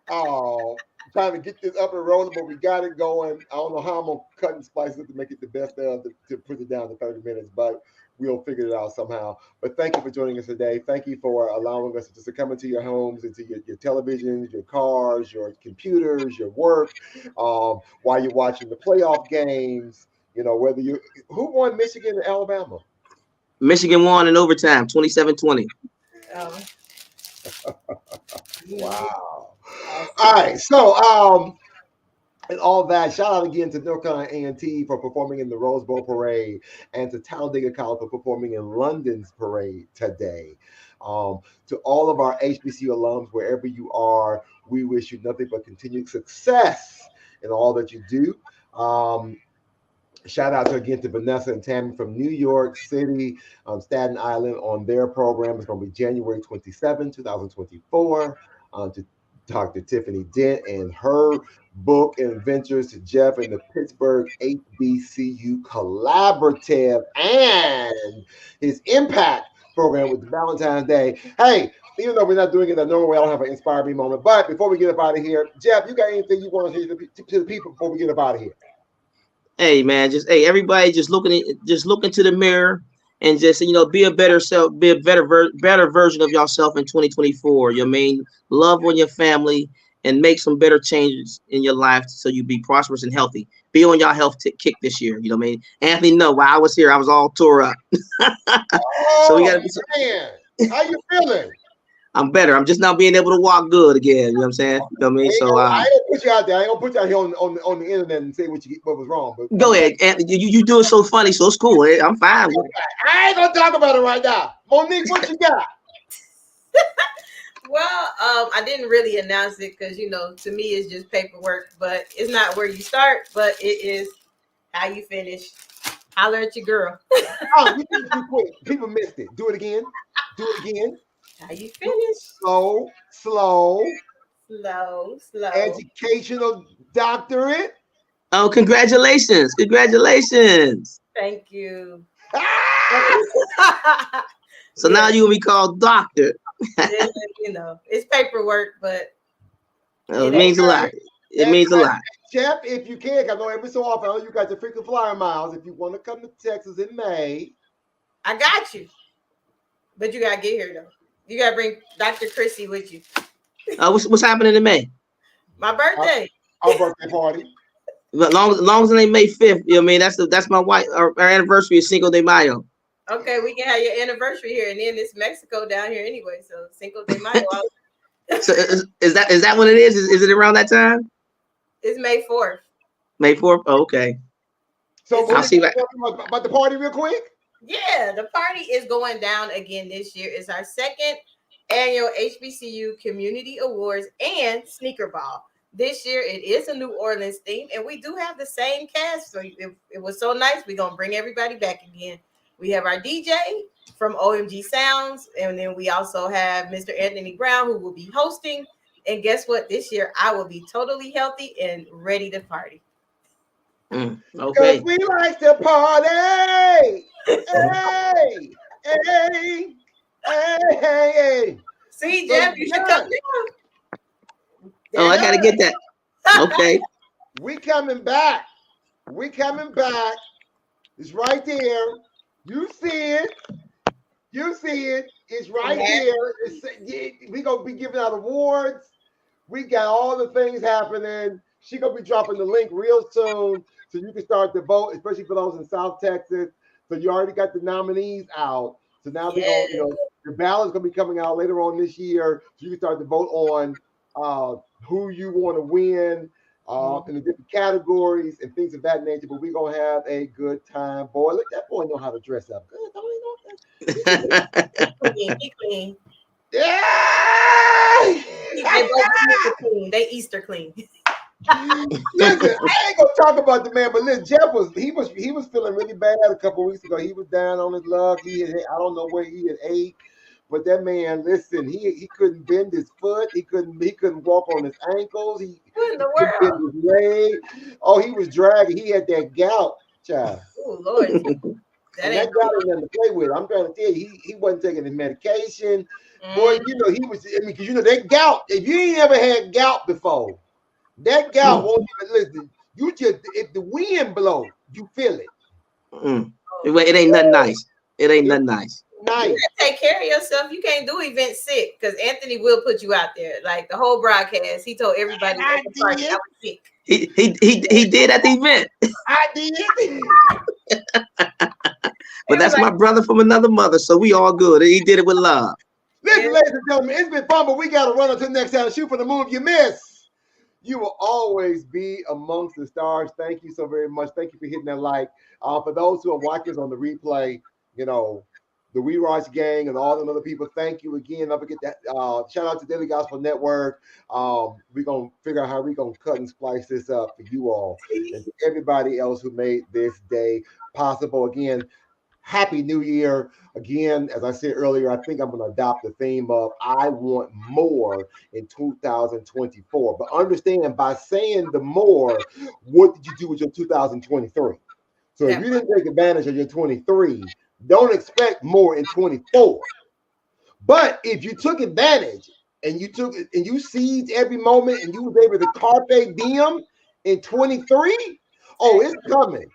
Trying to get this up and rolling, but we got it going. I don't know how I'm gonna cut and splice it to make it the best of to put it down to 30 minutes, but we'll figure it out somehow. But thank you for joining us today. Thank you for allowing us just to come into your homes, into your televisions, your cars, your computers, your work, while you're watching the playoff games. You know, who won Michigan and Alabama? Michigan won in overtime, 27-20. Wow. All right. So, and all that, shout out again to North Carolina A&T for performing in the Rose Bowl parade and to Talladega College for performing in London's parade today. To all of our HBCU alums, wherever you are, we wish you nothing but continued success in all that you do. Shout out again to Vanessa and Tammy from New York City, Staten Island on their program. It's going to be January 27, 2024. To Dr. Tiffany Dent and her book and adventures, to Jeff and the Pittsburgh HBCU Collaborative and his Impact program with Valentine's Day. Hey, even though we're not doing it the normal way, I don't have an Inspire Me moment. But before we get up out of here, Jeff, you got anything you want to say to the people before we get up out of here? Hey man, everybody just look into the mirror and just be a better self, be a better version of yourself in 2024. You know what I mean? Love on your family and make some better changes in your life so you be prosperous and healthy. Be on your health kick this year. You know what I mean? Anthony, no, while I was here, I was all tore up. So we gotta be. Man, how you feeling? I'm better. I'm just not being able to walk good again. You know what I'm saying? You know what I mean? So I ain't gonna put you out there. I ain't gonna put you out here on the internet and say what was wrong. But go ahead, Anthony. You do it so funny, so it's cool. I'm fine with it. I ain't gonna talk about it right now. Monique, what you got? Well, I didn't really announce it because to me it's just paperwork, but it's not where you start, but it is how you finish. Holler at your girl. Oh, you did it too quick. People missed it. Do it again. Do it again. How you finish? Slow. Educational doctorate. Oh, congratulations. Thank you. So now you will be called doctor. It's paperwork, but it means a lot. It means a lot. Jeff, if you can, I know every so often, I know you got your freaking flyer miles. If you want to come to Texas in May, I got you. But you gotta get here though. You gotta bring Dr. Chrissy with you. What's happening in May? My birthday. Our birthday party. Long as it ain't May 5th, you know what I mean? That's my wife. Our anniversary is Cinco de Mayo. Okay, we can have your anniversary here, and then it's Mexico down here anyway. So Cinco de Mayo. So is that what it is? Is it around that time? It's May 4th. May 4th? Oh, okay. So I'll see about the party real quick. Yeah, the party is going down again this year. It's our second annual HBCU Community Awards and Sneaker Ball. This year, it is a New Orleans theme, and we do have the same cast. So it was so nice. We're going to bring everybody back again. We have our DJ from OMG Sounds, and then we also have Mr. Anthony Brown, who will be hosting. And guess what? This year, I will be totally healthy and ready to party. Okay. Because we like to party. Hey. See, Jeff, you should come down. Oh, I gotta get that. Okay. We coming back. It's right there. You see it. It's right here. We gonna be giving out awards. We got all the things happening. She gonna be dropping the link real soon, so you can start to vote, especially for those in South Texas. So you already got the nominees out. So now we gonna, the ballot's gonna be coming out later on this year, so you can start to vote on who you want to win in the different categories and things of that nature. But we're gonna have a good time. Boy, look, that boy know how to dress up good. Don't he know that? He clean. Yeah. They Easter clean. Listen, I ain't gonna talk about the man, but listen, Jeff was feeling really bad a couple weeks ago. He was down on his luck. I don't know where he had ate, but that man, listen, he couldn't bend his foot. He couldn't walk on his ankles. He couldn't bend his leg. Oh, he was dragging. He had that gout, child. Oh Lord. That gout ain't nothing to play with. I'm trying to tell you, he wasn't taking his medication. Boy, he was. I mean, because that gout. If you ain't ever had gout before, that gout won't even listen. You just, if the wind blows, you feel it. It ain't nothing nice. It ain't nothing nice. You gotta take care of yourself. You can't do events sick because Anthony will put you out there. Like the whole broadcast, he told everybody I was sick. He did at the event. I did. But that's my brother from another mother, so we all good. He did it with love. Listen, ladies and gentlemen, it's been fun, but we got to run until next time. Shoot for the move you miss. You will always be amongst the stars. Thank you so very much. Thank you for hitting that like. For those who are watching on the replay, the We Rise gang and all the other people. Thank you again. Don't forget that. Shout out to Daily Gospel Network. We're going to figure out how we're going to cut and splice this up for you all and everybody else who made this day possible. Again, Happy New Year. Again, as I said earlier, I think I'm going to adopt the theme of I want more in 2024. But understand, by saying the more, what did you do with your 2023? So if you didn't take advantage of your 23, don't expect more in 24. But if you took advantage and you seized every moment and you was able to carpe diem in 23, oh, it's coming.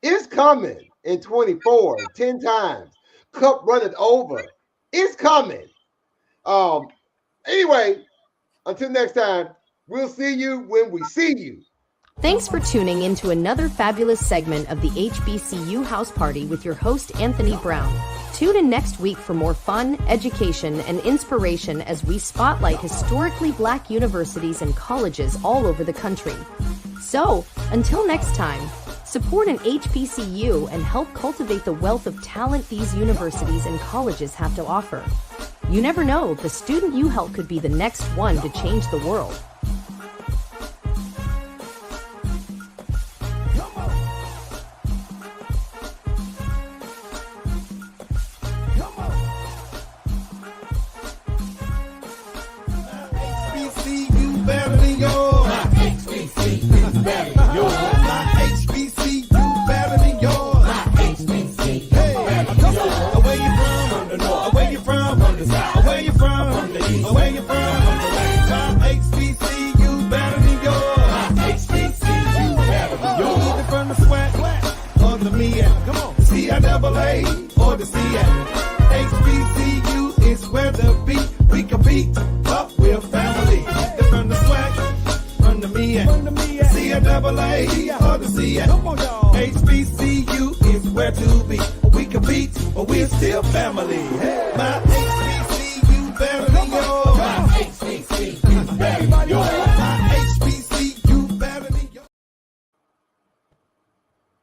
It's coming in 24, 10 times. Cup running over. It's coming. Anyway, until next time, we'll see you when we see you. Thanks for tuning in to another fabulous segment of the HBCU House Party with your host, Anthony Brown. Tune in next week for more fun, education, and inspiration as we spotlight historically Black universities and colleges all over the country. So, until next time, support an HBCU and help cultivate the wealth of talent these universities and colleges have to offer. You never know, the student you help could be the next one to change the world. HBCU better than yours. My HBCU better than yours. My HBCU better than yours. My HBCU better than yours. Where you from? From the north. Where you from? From the south. Where you from? From the east. Where you from? From the west. My HBCU better than yours. My HBCU better than yours. Either from the SWAC or the MEAC. Come on. CIAA or the CIAC. HBCU is where the beat we compete, but we're family. They're from the SWAC, from the MEAC, CIAA or the CIAC. HBCU is where to be. We compete, but we're still family. My